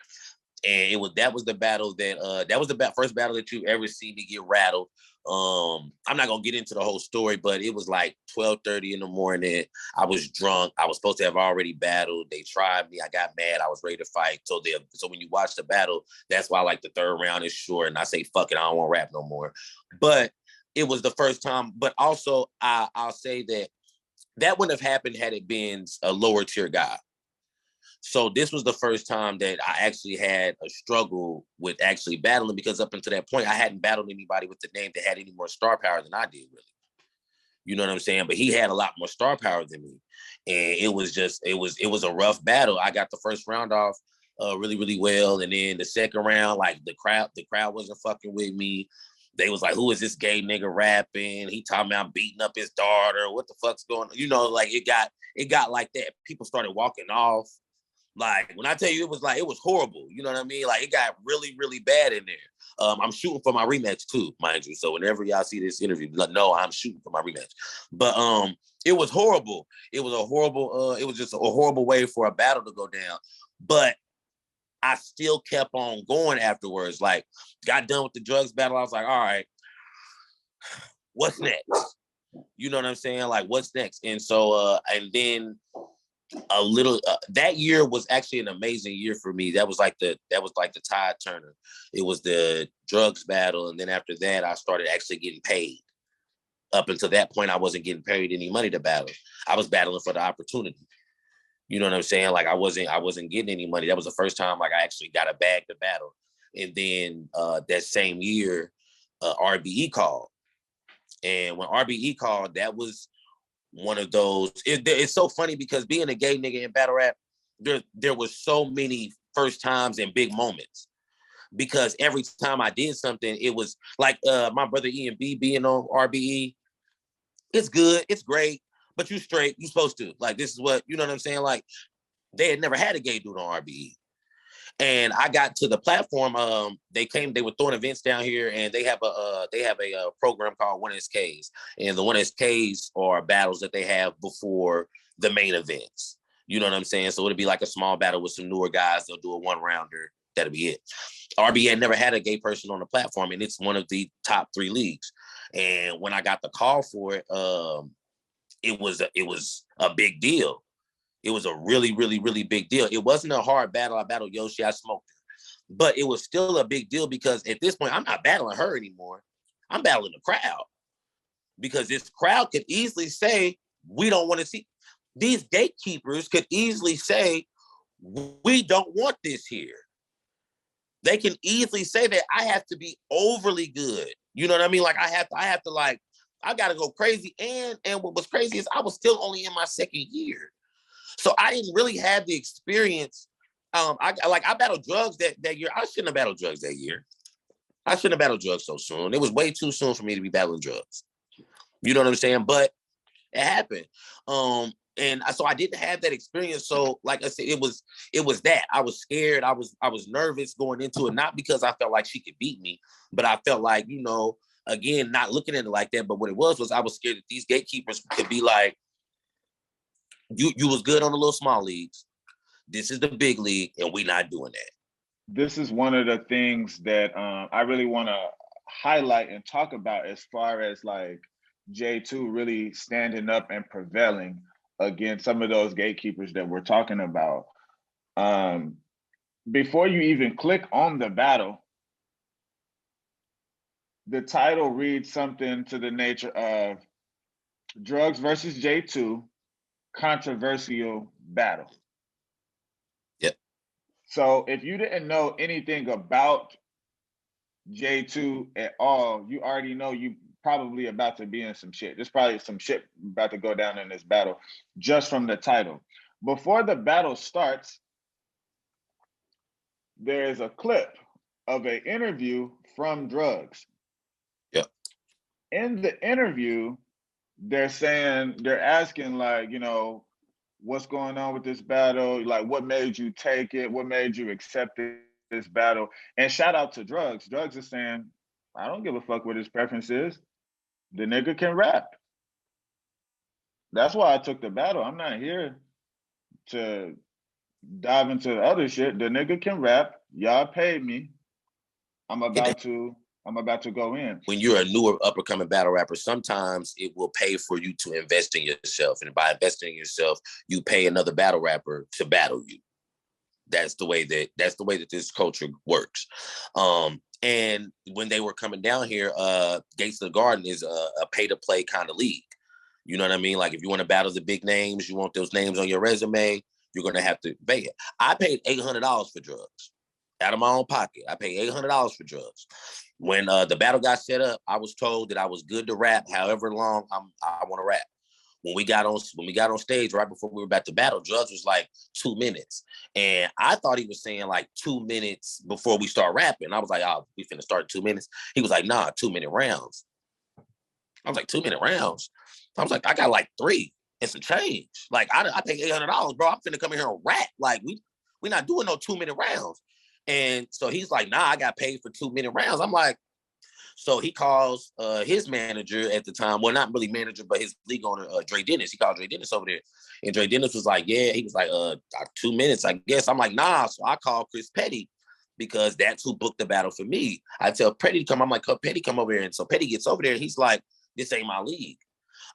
And that was the battle that was the first battle that you ever seen me get rattled. I'm not gonna get into the whole story, but it was like 12:30 in the morning. I was drunk. I was supposed to have already battled. They tried me. I got mad. I was ready to fight. So when you watch the battle, that's why like the third round is short, and I say, fuck it, I don't want to rap no more. But it was the first time. But also, I'll say that wouldn't have happened had it been a lower tier guy. So this was the first time that I actually had a struggle with actually battling, because up until that point, I hadn't battled anybody with the name that had any more star power than I did, really. You know what I'm saying? But he had a lot more star power than me. And it was a rough battle. I got the first round off really, really well. And then the second round, like the crowd wasn't fucking with me. They was like, who is this gay nigga rapping? He talking about beating up his daughter. What the fuck's going on? Like it got like that. People started walking off. Like, when I tell you, it was horrible. You know what I mean? Like, it got really, really bad in there. I'm shooting for my rematch too, mind you. So whenever y'all see this interview, no, I'm shooting for my rematch. But it was horrible. It was it was just a horrible way for a battle to go down. But I still kept on going afterwards. Like, got done with the drugs battle. I was like, all right, what's next? You know what I'm saying? Like, what's next? And so, and then that year was actually an amazing year for me. That was like the tide turner. It was the drugs battle, and then after that, I started actually getting paid. Up until that point, I wasn't getting paid any money to battle. I was battling for the opportunity. You know what I'm saying? Like I wasn't getting any money. That was the first time like I actually got a bag to battle. And then that same year, RBE called. And when RBE called, that was one of those. It's so funny because being a gay nigga in battle rap, there was so many first times and big moments. Because every time I did something, it was like my brother E&B being on RBE. It's good, it's great, but you straight, you supposed to. Like, this is what, you know what I'm saying? Like, they had never had a gay dude on RBE. And I got to the platform. They were throwing events down here, and they have a program called 1SKs. And the 1SKs are battles that they have before the main events. You know what I'm saying? So it'll be like a small battle with some newer guys. They'll do a one rounder. That'll be it. RBA never had a gay person on the platform, and it's one of the top 3 leagues. And when I got the call for it, it was a big deal. It was a really, really, really big deal. It wasn't a hard battle. I battled Yoshi. I smoked her. But it was still a big deal because at this point, I'm not battling her anymore. I'm battling the crowd. Because this crowd could easily say, we don't want to see. These gatekeepers could easily say, we don't want this here. They can easily say that I have to be overly good. You know what I mean? Like I have to like, I got to go crazy. And what was crazy is I was still only in my 2nd year. So I didn't really have the experience. I battled drugs that year. I shouldn't have battled drugs that year. I shouldn't have battled drugs so soon. It was way too soon for me to be battling drugs. You know what I'm saying? But it happened. And so I didn't have that experience. So like I said, it was that. I was scared. I was nervous going into it, not because I felt like she could beat me, but I felt like, you know, again, not looking at it like that. But what it was I was scared that these gatekeepers could be like, you was good on the little small leagues. This is the big league, and we not doing that. This is one of the things that I really want to highlight and talk about as far as like J2 really standing up and prevailing against some of those gatekeepers that we're talking about. Before you even click on the battle, the title reads something to the nature of Drugs versus J2, controversial battle. Yep. So if you didn't know anything about J2 at all, you already know you probably about to be in some shit. There's probably some shit about to go down in this battle just from the title. Before the battle starts, there is a clip of an interview from Drugs. Yep. In the interview, they're asking like, you know, what's going on with this battle? Like, what made you take it? What made you accept this battle? And shout out to Drugs. Drugs is saying, I don't give a fuck what his preference is. The nigga can rap. That's why I took the battle. I'm not here to dive into other shit. The nigga can rap. Y'all paid me. I'm about to go in. When you're a newer up-and-coming battle rapper, sometimes it will pay for you to invest in yourself. And by investing in yourself, you pay another battle rapper to battle you. That's the way that this culture works. And when they were coming down here, Gates of the Garden is a pay-to-play kind of league. You know what I mean? Like if you want to battle the big names, you want those names on your resume, you're going to have to pay it. I paid $800 for drugs out of my own pocket. I paid $800 for drugs. When the battle got set up, I was told that I was good to rap however long I want to rap. When we got on stage right before we were about to battle, Drugs was like 2 minutes. And I thought he was saying like 2 minutes before we start rapping. I was like, oh, we finna start 2 minutes. He was like, nah, 2-minute rounds. I was like, 2-minute rounds? I was like, I got like 3 and some change. Like I paid $800, bro. I'm finna come in here and rap. Like we not doing no 2-minute rounds. And so he's like, nah, I got paid for 2-minute rounds. I'm like, so he calls his manager at the time, well, not really manager, but his league owner, Dre Dennis. He called Dre Dennis over there. And Dre Dennis was like, yeah. He was like, 2 minutes, I guess. I'm like, nah. So I called Chris Petty because that's who booked the battle for me. I tell Petty to come. I'm like, Petty, come over here. And so Petty gets over there and he's like, this ain't my league.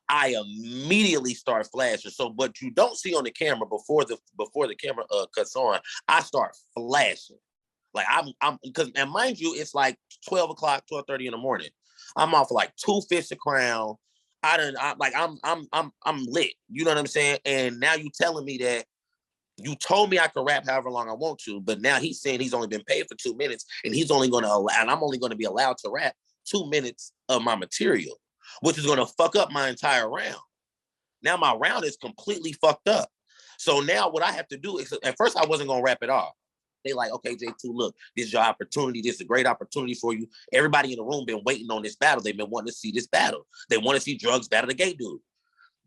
I immediately start flashing. So what you don't see on the camera before the camera cuts on, I start flashing. Like I'm because, and mind you, it's like 12 o'clock, 12:30 in the morning. I'm off for like 2 fists of Crown. I'm lit. You know what I'm saying? And now you telling me that You told me I could rap however long I want to, but now he's saying he's only been paid for 2 minutes, and he's only going to allow, and I'm only going to be allowed to rap 2 minutes of my material, which is going to fuck up my entire round. Now my round is completely fucked up. So now what I have to do is, at first I wasn't going to rap at all. They like, okay, J2, look, this is your opportunity. This is a great opportunity for you. Everybody in the room been waiting on this battle. They've been wanting to see this battle. They want to see Drugs battle the gay dude.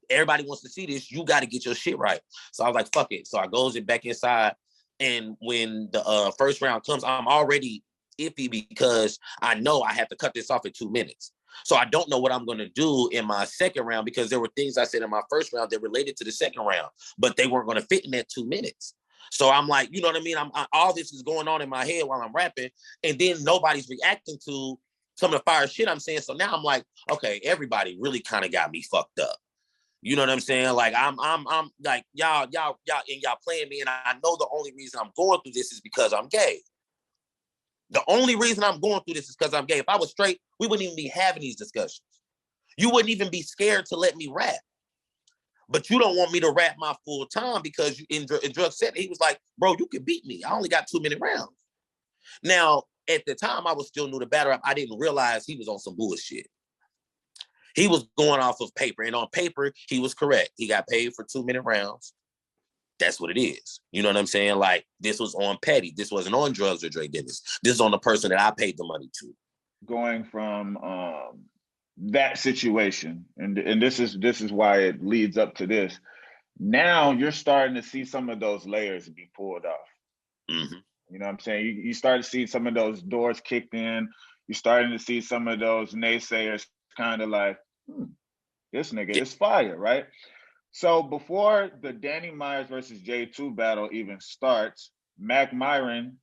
Everybody wants to see this. You got to get your shit right. So I was like, fuck it. So I goes back inside. And when the first round comes, I'm already iffy because I know I have to cut this off in 2 minutes. So I don't know what I'm going to do in my second round because there were things I said in my first round that related to the second round, but they weren't going to fit in that 2 minutes. So I'm like, you know what I mean? All this is going on in my head while I'm rapping, and then nobody's reacting to some of the fire shit I'm saying. So now I'm like, okay, everybody really kind of got me fucked up. You know what I'm saying? Like I'm like y'all playing me, and I know the only reason I'm going through this is because I'm gay. The only reason I'm going through this is because I'm gay. If I was straight, we wouldn't even be having these discussions. You wouldn't even be scared to let me rap. But you don't want me to rap my full time because in Drug said, he was like, bro, you can beat me. I only got 2 minute rounds. Now, at the time, I was still new to battle rap. I didn't realize he was on some bullshit. He was going off of paper. And on paper, he was correct. He got paid for 2 minute rounds. That's what it is. You know what I'm saying? Like, this was on petty. This wasn't on Drugs or Dre Dennis. This is on the person that I paid the money to. Going from that situation, and this is why it leads up to this. Now you're starting to see some of those layers be pulled off. Mm-hmm. You know what I'm saying? You start to see some of those doors kicked in. You're starting to see some of those naysayers kind of like, this nigga is fire, right? So before the Danny Myers versus J2 battle even starts, Mac Myron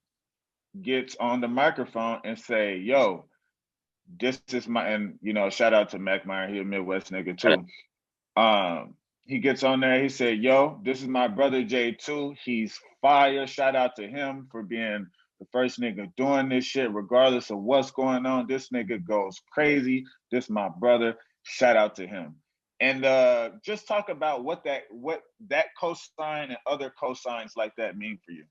gets on the microphone and say, yo, this is my, and you know, shout out to Mac Myron, he a Midwest nigga too. He gets on there, he said, yo, this is my brother J2. He's fire. Shout out to him for being the first nigga doing this shit, regardless of what's going on. This nigga goes crazy. This my brother. Shout out to him. And just talk about what that cosign and other cosigns like that mean for you.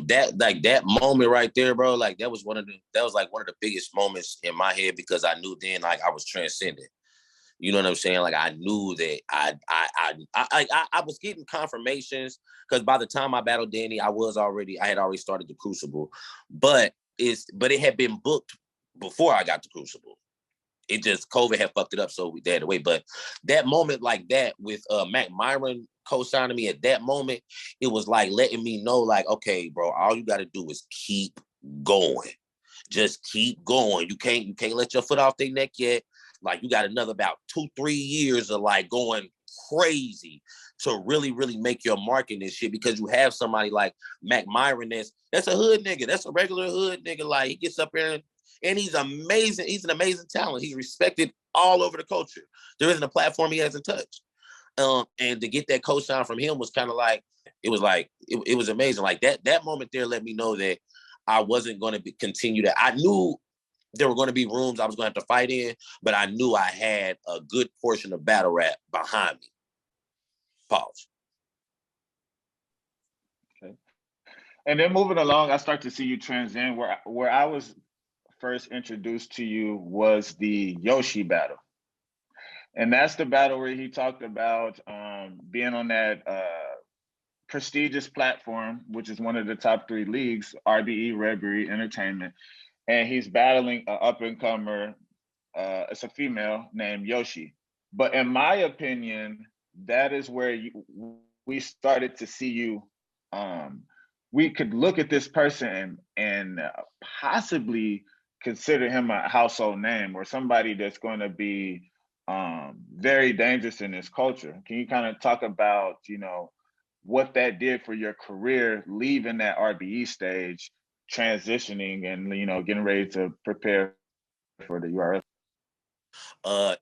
That moment right there, bro, like that was one of the biggest moments in my head because I knew then like I was transcending. You know what I'm saying? Like I knew that I was getting confirmations because by the time I battled Danny, I had already started the Crucible, but it had been booked before I got the Crucible. It just COVID had fucked it up, so we had to wait. But that moment like that with Mac Myron co-signing me at that moment, it was like letting me know, like, okay, bro, all you got to do is keep going. Just keep going. You can't let your foot off their neck yet. Like you got another about 2-3 years of like going crazy to really, really make your mark in this shit because you have somebody like Mac Myron that's a hood nigga. That's a regular hood nigga. Like he gets up there and he's amazing. He's an amazing talent. He's respected all over the culture. There isn't a platform he hasn't touched. And to get that cosign from him was kind of like, it was amazing. Like that moment there let me know that I wasn't going to continue that. I knew there were going to be rooms I was going to have to fight in, but I knew I had a good portion of battle rap behind me. Pause. Okay. And then moving along, I start to see you transcend. Where I was first introduced to you was the Yoshi battle. And that's the battle where he talked about being on that prestigious platform, which is one of the top 3 leagues, RBE, Red Breed Entertainment. And he's battling an up-and-comer, it's a female named Yoshi. But in my opinion, that is where we started to see you. We could look at this person and possibly consider him a household name or somebody that's going to be very dangerous in this culture. Can you kind of talk about, you know, what that did for your career, leaving that RBE stage, transitioning and, you know, getting ready to prepare for the URL?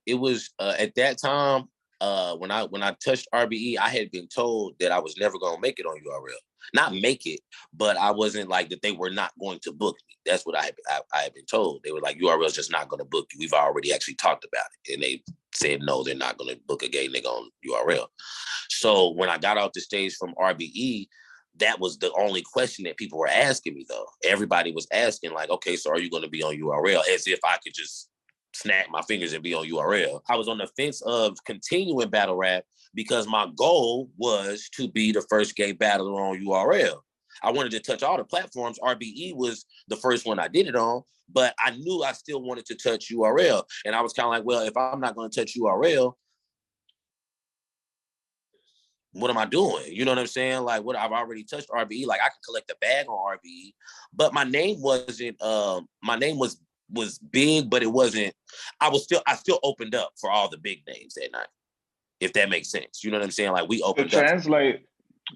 It was at that time when I touched RBE, I had been told that I was never going to make it on URL. Not make it, but I wasn't like that they were not going to book me. That's what I had been told. They were like, URL's just not going to book you. We've already actually talked about it. And they said, no, they're not going to book a gay nigga on URL. So when I got off the stage from RBE, that was the only question that people were asking me, though. Everybody was asking, like, okay, so are you going to be on URL? As if I could just snap my fingers and be on URL. I was on the fence of continuing battle rap because my goal was to be the first gay battler on URL. I wanted to touch all the platforms. RBE was the first one I did it on, but I knew I still wanted to touch URL. And I was kind of like, well, if I'm not going to touch URL, what am I doing? You know what I'm saying? Like, what I've already touched RBE. Like, I could collect a bag on RBE, but my name wasn't. My name was big, but it wasn't. I still opened up for all the big names that night, if that makes sense. You know what I'm saying? Like, we opened up.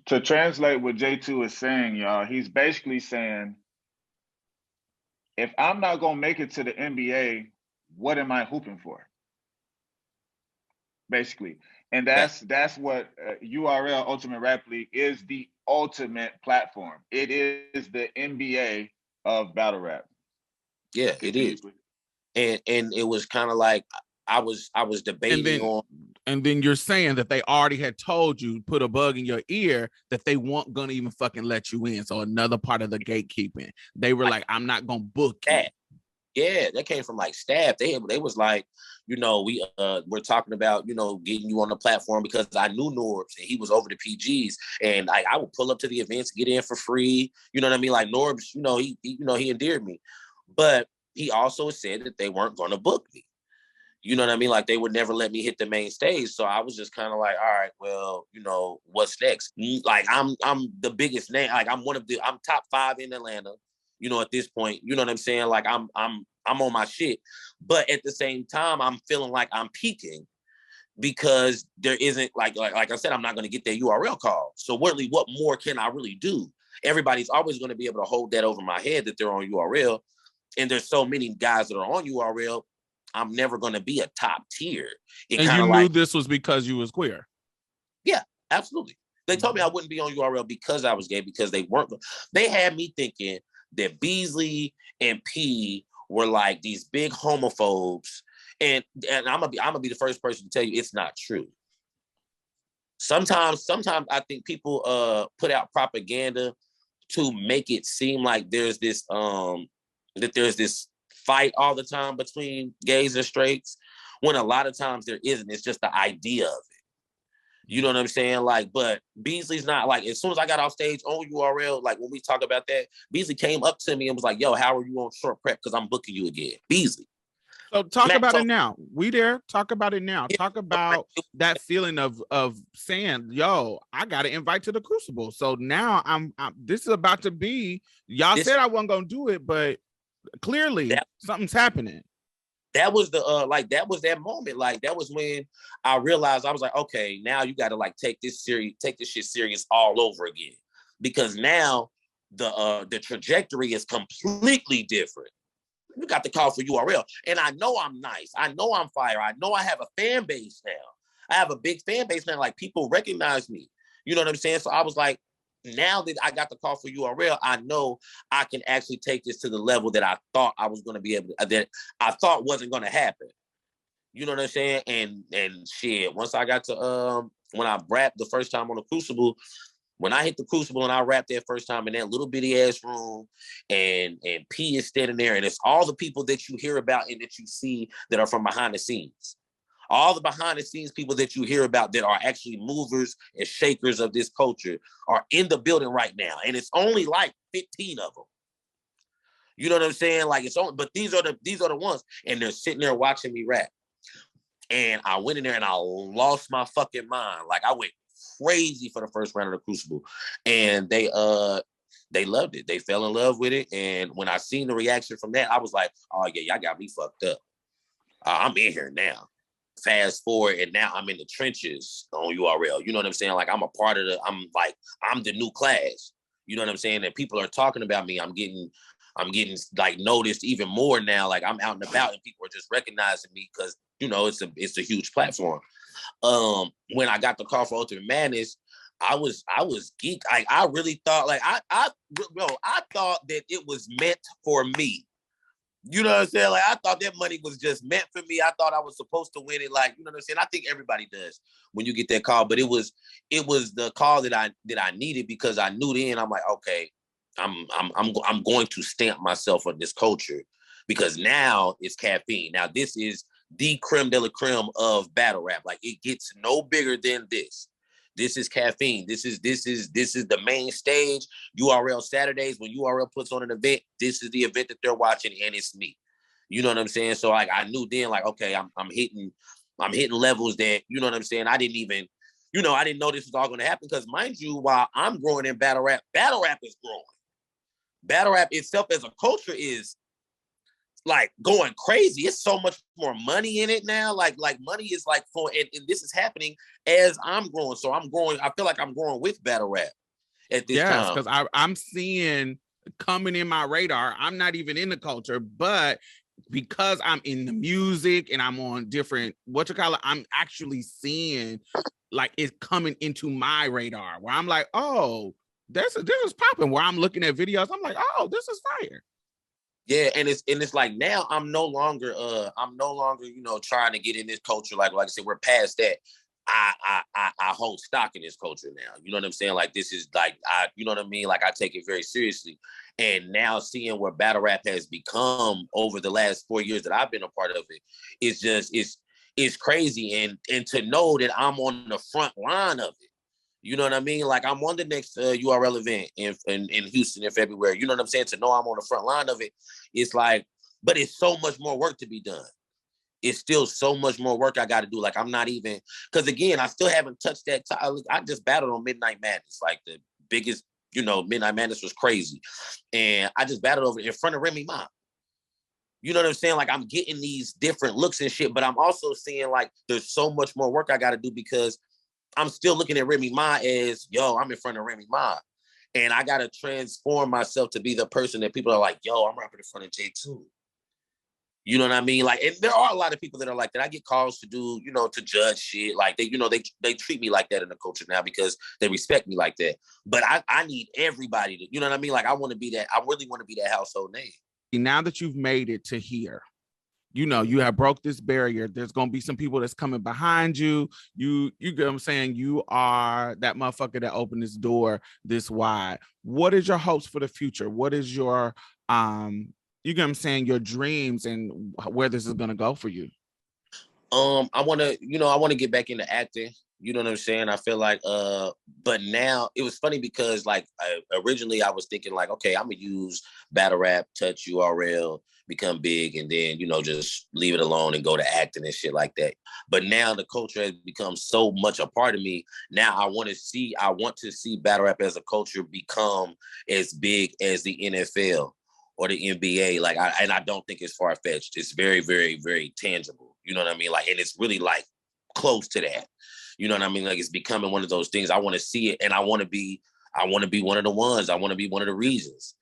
To translate what J2 is saying, y'all, he's basically saying, if I'm not gonna make it to the NBA, what am I hooping for? Basically. And that's what URL Ultimate Rap League is, the ultimate platform. It is the NBA of battle rap. Yeah, it is. And it was kind of like I was debating on. And then you're saying that they already had told you, put a bug in your ear, that they weren't gonna even fucking let you in. So another part of the gatekeeping. They were like, I'm not gonna book you. Yeah, that came from like staff. They was like, you know, we're talking about, you know, getting you on the platform, because I knew Norbs and he was over the PGs, and I would pull up to the events, get in for free. You know what I mean? Like Norbs, you know, he endeared me, but he also said that they weren't going to book me. You know what I mean? Like, they would never let me hit the main stage. So I was just kind of like, all right, well, you know, what's next? Like, I'm the biggest name. Like, I'm top 5 in Atlanta, you know, at this point. You know what I'm saying? Like, I'm on my shit. But at the same time, I'm feeling like I'm peaking, because there isn't, like I said, I'm not going to get that URL call. So really, what more can I really do? Everybody's always going to be able to hold that over my head that they're on URL. And there's so many guys that are on URL, I'm never going to be a top tier. And you knew this was because you was queer? Yeah, absolutely. They told me I wouldn't be on URL because I was gay, because they weren't. They had me thinking that Beasley and P were like these big homophobes. And I'm gonna be the first person to tell you it's not true. Sometimes I think people put out propaganda to make it seem like there's this fight all the time between gays and straights, when a lot of times there isn't. It's just the idea of it. You know what I'm saying? Like, but Beasley's not like, as soon as I got off stage on URL, like when we talk about that, Beasley came up to me and was like, yo, how are you on short prep? Because I'm booking you again. Beasley. So talk about it now. We there. Talk about it now. Talk about that feeling of saying, yo, I got to invite to the Crucible. So now I'm this is about to be, y'all said I wasn't going to do it, but clearly something's happening. That was that was that moment. Like, that was when I realized, I was like, okay, now you got to like take this shit serious all over again, because now the trajectory is completely different. You got the call for URL, and I know I'm nice. I know I'm fire. I know I have a fan base now. I have a big fan base now. Like, people recognize me. You know what I'm saying? So I was like, now that I got the call for URL, I know I can actually take this to the level that I thought I was going to be able to, that I thought wasn't going to happen. You know what I'm saying? And shit, once I got to, when I rapped the first time on the Crucible, when I hit the Crucible and I rapped that first time in that little bitty ass room, and P is standing there, and it's all the people that you hear about and that you see that are from behind the scenes. All the behind the scenes people that you hear about that are actually movers and shakers of this culture are in the building right now. And it's only like 15 of them. You know what I'm saying? Like, it's only, but these are the ones, and they're sitting there watching me rap. And I went in there and I lost my fucking mind. Like, I went crazy for the first round of the Crucible, and they loved it. They fell in love with it. And when I seen the reaction from that, I was like, oh yeah, y'all got me fucked up. I'm in here now. Fast forward, and now I'm in the trenches on URL. You know what I'm saying? Like, I'm a part of I'm the new class. You know what I'm saying? And people are talking about me. I'm getting like noticed even more now. Like, I'm out and about, and people are just recognizing me because, you know, it's a huge platform. When I got the call for Ultimate Madness, I was geeked. I really thought, like, I thought that it was meant for me. You know what I'm saying? Like, I thought that money was just meant for me. I thought I was supposed to win it. Like, you know what I'm saying? I think everybody does when you get that call, but it was the call that I needed, because I knew then, I'm like, okay, I'm going to stamp myself on this culture, because now it's caffeine. Now this is the creme de la creme of battle rap. Like, it gets no bigger than this. This is caffeine. This is the main stage. URL Saturdays, when URL puts on an event, this is the event that they're watching, and it's me. You know what I'm saying? So like, I knew then, like, okay, I'm hitting levels that, you know what I'm saying, I didn't even, I didn't know this was all going to happen, because mind you, while I'm growing in battle rap is growing. Battle rap itself as a culture is like going crazy. It's so much more money in it now. Like money is like and this is happening as I'm growing. So I'm growing. I feel like I'm growing with battle rap at this time. Yes, because I'm seeing coming in my radar. I'm not even in the culture, but because I'm in the music and I'm on different, I'm actually seeing like it's coming into my radar where I'm like, oh, this is popping. Where I'm looking at videos, I'm like, oh, this is fire. Yeah, and it's like now I'm no longer trying to get in this culture. Like I said, we're past that. I hold stock in this culture now. You know what I'm saying? Like, this is like, you know what I mean? Like, I take it very seriously. And now seeing where battle rap has become over the last 4 years that I've been a part of it, it's crazy. And to know that I'm on the front line of it. You know what I mean? Like, I'm on the next URL event in Houston in February. You know what I'm saying? To know I'm on the front line of it, it's like, but it's so much more work to be done. It's still so much more work I got to do. Like, I'm not even, because again, I still haven't touched that. I just battled on Midnight Madness, like the biggest, Midnight Madness was crazy. And I just battled over in front of Remy Ma. You know what I'm saying? Like, I'm getting these different looks and shit, but I'm also seeing like there's so much more work I got to do, because I'm still looking at Remy Ma as, yo, I'm in front of Remy Ma. And I got to transform myself to be the person that people are like, yo, I'm rapping in front of J2. You know what I mean? Like, and there are a lot of people that are like that. I get calls to do, to judge shit. Like, they treat me like that in the culture now because they respect me like that. But I need everybody to, you know what I mean? Like, I want to be that. I really want to be that household name. Now that you've made it to here, you have broke this barrier. There's going to be some people that's coming behind you. You get what I'm saying? You are that motherfucker that opened this door this wide. What is your hopes for the future? What is your, you get what I'm saying, your dreams and where this is going to go for you? I want to get back into acting. You know what I'm saying? I feel like, but now it was funny because like originally I was thinking like, okay, I'm gonna use battle rap, touch URL, become big, and then, just leave it alone and go to acting and shit like that. But now the culture has become so much a part of me. Now I want to see battle rap as a culture become as big as the NFL or the NBA. Like, I don't think it's far-fetched. It's very, very, very tangible. You know what I mean? Like, and it's really like close to that. You know what I mean? Like, it's becoming one of those things. I want to see it, and I want to be one of the ones. I want to be one of the reasons.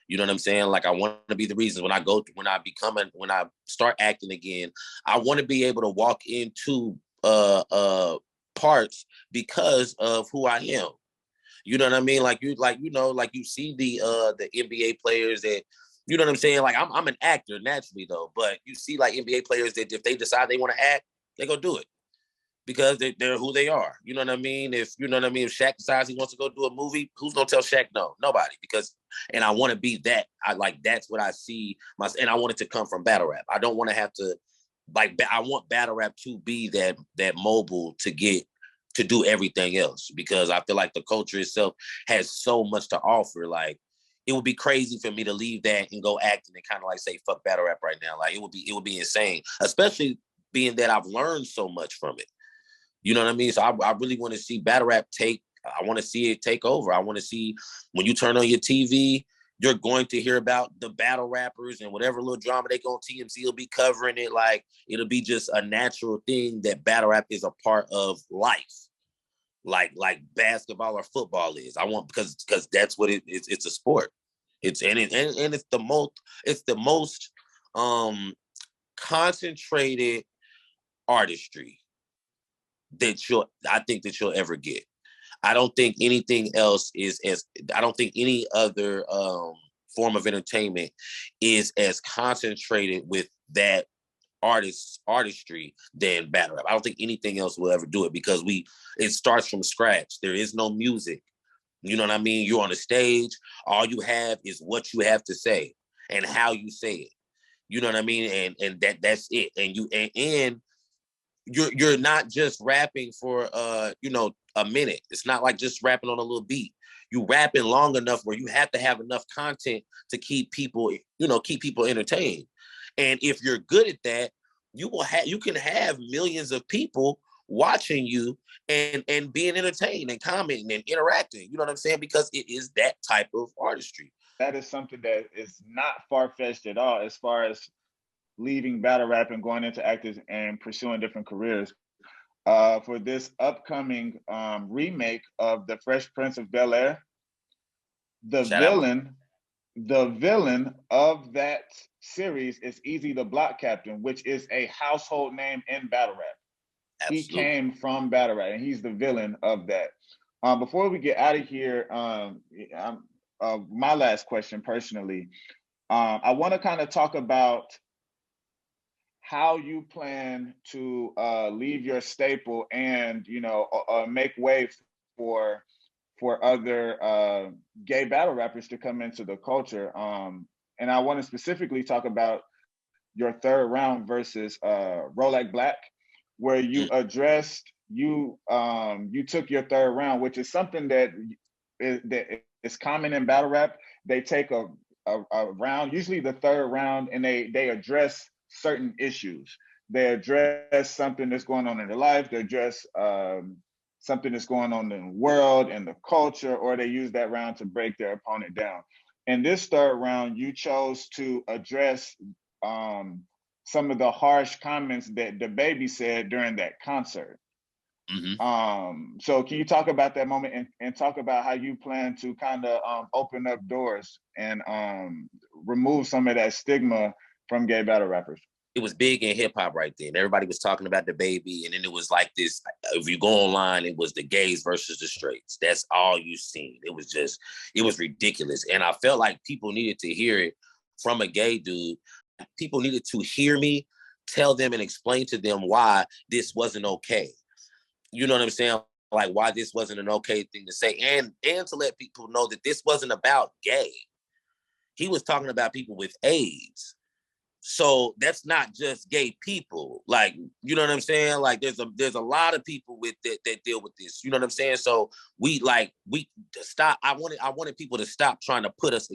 You know what I'm saying? Like, I want to be the reasons when I start acting again. I want to be able to walk into parts because of who I am. You know what I mean? Like you see the NBA players that, you know what I'm saying? Like, I'm an actor naturally though, but you see like NBA players that if they decide they want to act, they go do it because they're who they are. You know what I mean? If Shaq decides he wants to go do a movie, who's gonna tell Shaq no? Nobody. And I want to be that. That's what I see and I want it to come from battle rap. I don't want to have to I want battle rap to be that mobile to do everything else, because I feel like the culture itself has so much to offer. Like, it would be crazy for me to leave that and go acting and kind of like say fuck battle rap right now. Like, it would be insane, especially being that I've learned so much from it. You know what I mean? So I really want to see battle rap I want to see it take over. I want to see when you turn on your TV, you're going to hear about the battle rappers and whatever little drama they go on TMZ will be covering it. Like, it'll be just a natural thing that battle rap is a part of life. Like basketball or football is. I want, because that's what it's a sport. It's the most concentrated artistry I think that you'll ever get. I don't think anything else I don't think any other form of entertainment is as concentrated with that artistry than battle rap. I don't think anything else will ever do it because it starts from scratch. There is no music. You know what I mean? You're on a stage. All you have is what you have to say and how you say it. You know what I mean? And that's it. And you're not just rapping for a minute. It's not like just rapping on a little beat. You rapping long enough where you have to have enough content to keep people entertained. And if you're good at that, you can have millions of people watching you and being entertained and commenting and interacting. You know what I'm saying? Because it is that type of artistry. That is something that is not far-fetched at all as far as leaving battle rap and going into acting and pursuing different careers. For this upcoming remake of The Fresh Prince of Bel-Air, the villain of that series is Easy the Block Captain, which is a household name in battle rap. Absolutely. He came from battle rap, and he's the villain of that. Before we get out of here, my last question personally, I want to kind of talk about how you plan to leave your staple and make way for other gay battle rappers to come into the culture. And I want to specifically talk about your third round versus Rolak Black, where you addressed you took your third round, which is something that is common in battle rap. They take a round, usually the third round, and they address certain issues. They address something that's going on in their life. They address something that's going on in the world and the culture, or they use that round to break their opponent down. In this third round, you chose to address some of the harsh comments that DaBaby said during that concert. Mm-hmm. So can you talk about that moment and talk about how you plan to kind of open up doors and remove some of that stigma from gay battle rappers? It was big in hip hop right then. Everybody was talking about DaBaby, and then it was like this. If you go online, it was the gays versus the straights. That's all you seen. It was ridiculous. And I felt like people needed to hear it from a gay dude. People needed to hear me tell them and explain to them why this wasn't okay. You know what I'm saying? Like why this wasn't an okay thing to say, and to let people know that this wasn't about gay. He was talking about people with AIDS. So that's not just gay people. Like, you know what I'm saying? Like there's a lot of people with that deal with this. You know what I'm saying? So we stop. I wanted people to stop trying to put us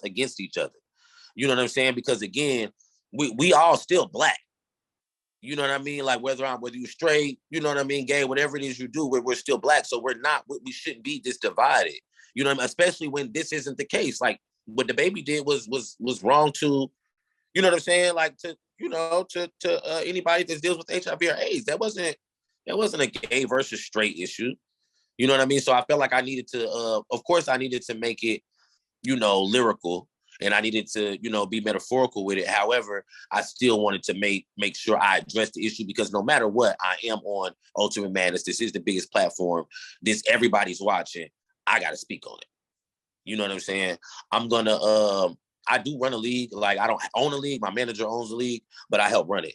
against each other. You know what I'm saying? Because again, we all still black. You know what I mean? Like whether you straight, you know what I mean, gay, whatever it is you do, we're still black. So we shouldn't be this divided. You know what I mean? Especially when this isn't the case. Like what DaBaby did was wrong to, you know what I'm saying? Like to anybody that deals with HIV or AIDS. That wasn't a gay versus straight issue. You know what I mean? So I felt like I needed to, of course I needed to make it, lyrical, and I needed to, be metaphorical with it. However, I still wanted to make sure I addressed the issue, because no matter what, I am on Ultimate Madness. This is the biggest platform. Everybody's watching. I got to speak on it. You know what I'm saying? I'm going to, I do run a league. Like I don't own a league. My manager owns a league, but I help run it.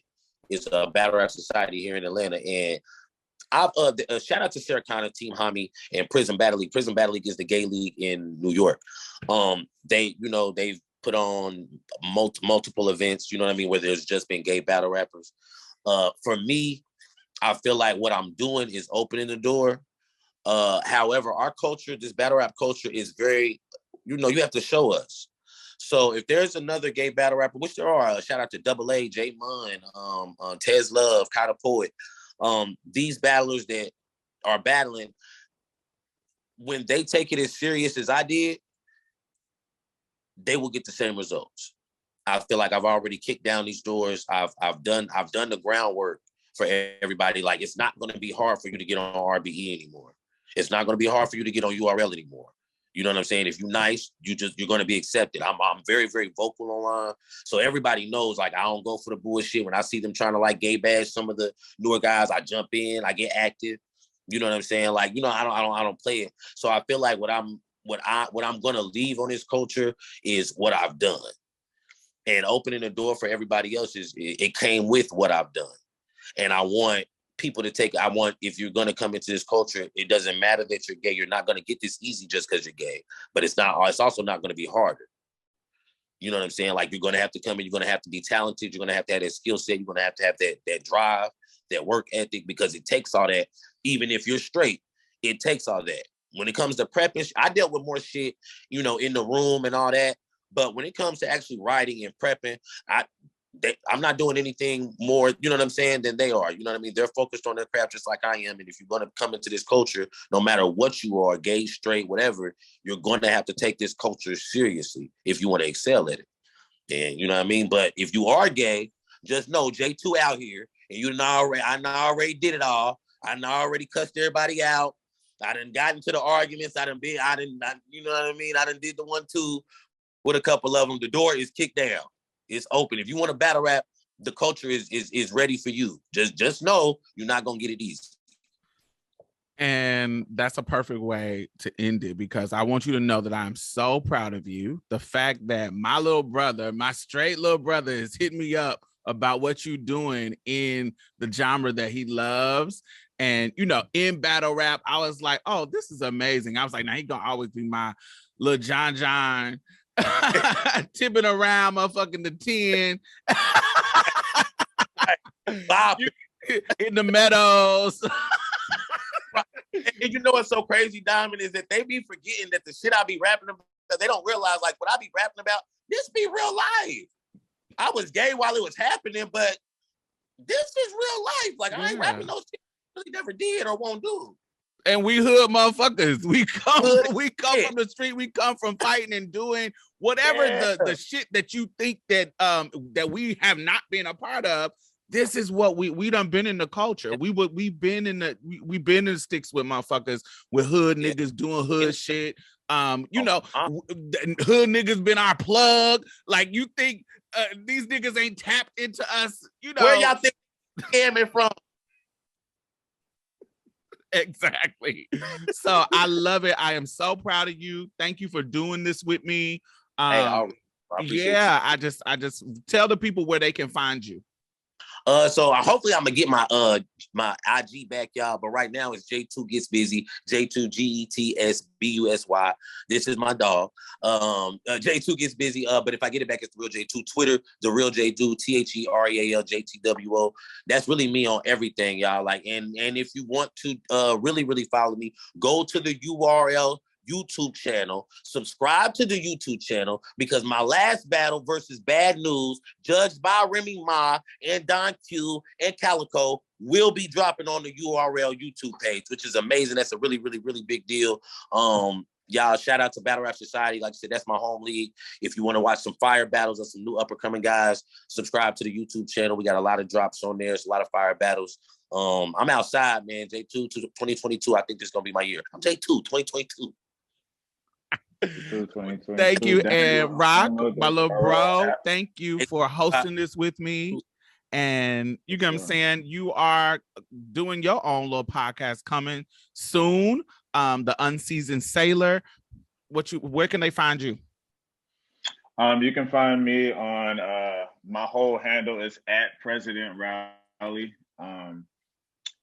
It's a battle rap society here in Atlanta. And I've shout out to Sarah Connor, Team Hami, and Prison Battle League. Prison Battle League is the gay league in New York. They've put on multiple events, you know what I mean, where there's just been gay battle rappers. For me, I feel like what I'm doing is opening the door. However, our culture, this battle rap culture, is very, you have to show us. So if there's another gay battle rapper, which there are, shout out to Double A, J Mun, Tez Love, Kata Poet, these battlers that are battling, when they take it as serious as I did, they will get the same results. I feel like I've already kicked down these doors. I've done the groundwork for everybody. Like it's not going to be hard for you to get on RBE anymore. It's not going to be hard for you to get on URL anymore. You know what I'm saying? If you're nice, you're going to be accepted. I'm very, very vocal online. So everybody knows, like, I don't go for the bullshit. When I see them trying to like gay bash some of the newer guys, I jump in, I get active. You know what I'm saying? Like, I don't play it. So I feel like what I'm what I'm gonna leave on this culture is what I've done. And opening the door for everybody else it came with what I've done. And I want people to if you're gonna come into this culture, it doesn't matter that you're gay. You're not gonna get this easy just because you're gay. But it's also not gonna be harder. You know what I'm saying? Like, you're gonna have to come in, you're gonna have to be talented, you're gonna have to have that skill set, you're gonna have to have that drive, that work ethic, because it takes all that. Even if you're straight, it takes all that. When it comes to prepping, I dealt with more shit, in the room and all that. But when it comes to actually writing and prepping, I'm not doing anything more, you know what I'm saying, than they are. You know what I mean? They're focused on their craft just like I am. And if you're going to come into this culture, no matter what you are, gay, straight, whatever, you're going to have to take this culture seriously if you want to excel at it. And you know what I mean? But if you are gay, just know J2 out here, and I already did it all. I already cussed everybody out. I done got into the arguments. You know what I mean? I done did the 1-2 with a couple of them. The door is kicked down. It's open. If you want to battle rap, the culture is ready for you. Just know you're not gonna get it easy. And that's a perfect way to end it, because I want you to know that I'm so proud of you. The fact that my little brother, my straight little brother, is hitting me up about what you're doing in the genre that he loves. And, in battle rap, I was like, oh, this is amazing. I was like, now he gonna always be my little John tipping around motherfucking the 10 in the meadows. And you know what's so crazy, Diamond, is that they be forgetting that the shit I be rapping about, they don't realize, like, what I be rapping about, this be real life. I was gay while it was happening, but this is real life. Like, I ain't rapping no shit I really never did or won't do. And we hood motherfuckers. We come from the street. We come from fighting and doing whatever the shit that you think that that we have not been a part of. This is what we done been in the culture. We've been in the sticks with motherfuckers, with hood niggas doing hood shit. Hood niggas been our plug. Like, you think these niggas ain't tapped into us? Where y'all think coming from? Exactly. So I love it. I am so proud of you. Thank you for doing this with me. I appreciate you. I just tell the people where they can find you. So hopefully I'm gonna get my IG back, y'all. But right now it's J2 Gets Busy, J2 GETSBUSY. This is my dog. J2 Gets Busy. But if I get it back, it's the Real J2. Twitter, the Real J2, TheRealJTWO. That's really me on everything, y'all. Like, and if you want to really, really follow me, go to the URL YouTube channel, subscribe to the YouTube channel, because my last battle versus Bad News, judged by Remy Ma and Don Q and Calico, will be dropping on the URL YouTube page, which is amazing. That's a really, really, really big deal. Y'all, shout out to Battle Rap Society. Like I said, that's my home league. If you want to watch some fire battles of some new up-and-coming guys, subscribe to the YouTube channel. We got a lot of drops on there. It's a lot of fire battles. I'm outside, man. J2 to 2022. I think this is going to be my year. I'm J2 2022. Thank you. And Rock, my little bro, thank you for hosting this with me. And you know what I'm saying? You are doing your own little podcast coming soon. The Unseasoned Sailor. Where can they find you? You can find me on my whole handle is @President Rowley.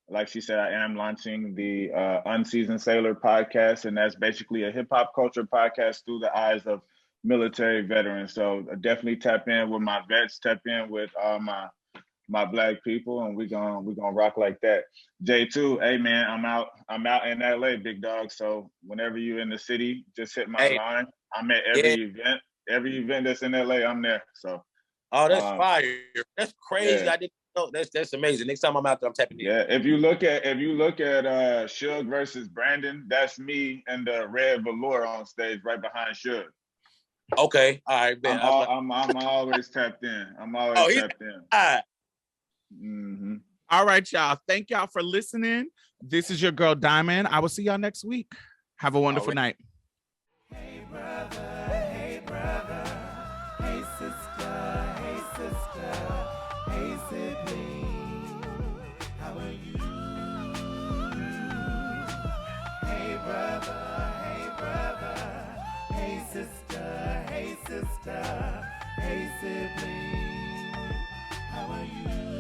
Like she said, I am launching the Unseasoned Sailor podcast, and that's basically a hip hop culture podcast through the eyes of military veterans. So definitely tap in with my vets, tap in with my Black people, and we're gonna rock like that. J2, hey man, I'm out in LA, big dog. So whenever you're in the city, just hit my line. I'm at every event that's in LA, I'm there. So that's fire. That's crazy. Yeah. I didn't know. That's amazing. Next time I'm out there, I'm tapping in. Yeah, if you look at Suge versus Brandon, that's me and the red velour on stage right behind Suge. Okay, all right, man. I'm always tapped in. I'm always tapped in. All right. Mm-hmm. All right, y'all. Thank y'all for listening. This is your girl Diamond. I will see y'all next week. Have a wonderful night. Hey brother, hey brother, hey sister, hey sister, hey sibling, how are you? Hey brother, hey brother. Hey sibling, how are you?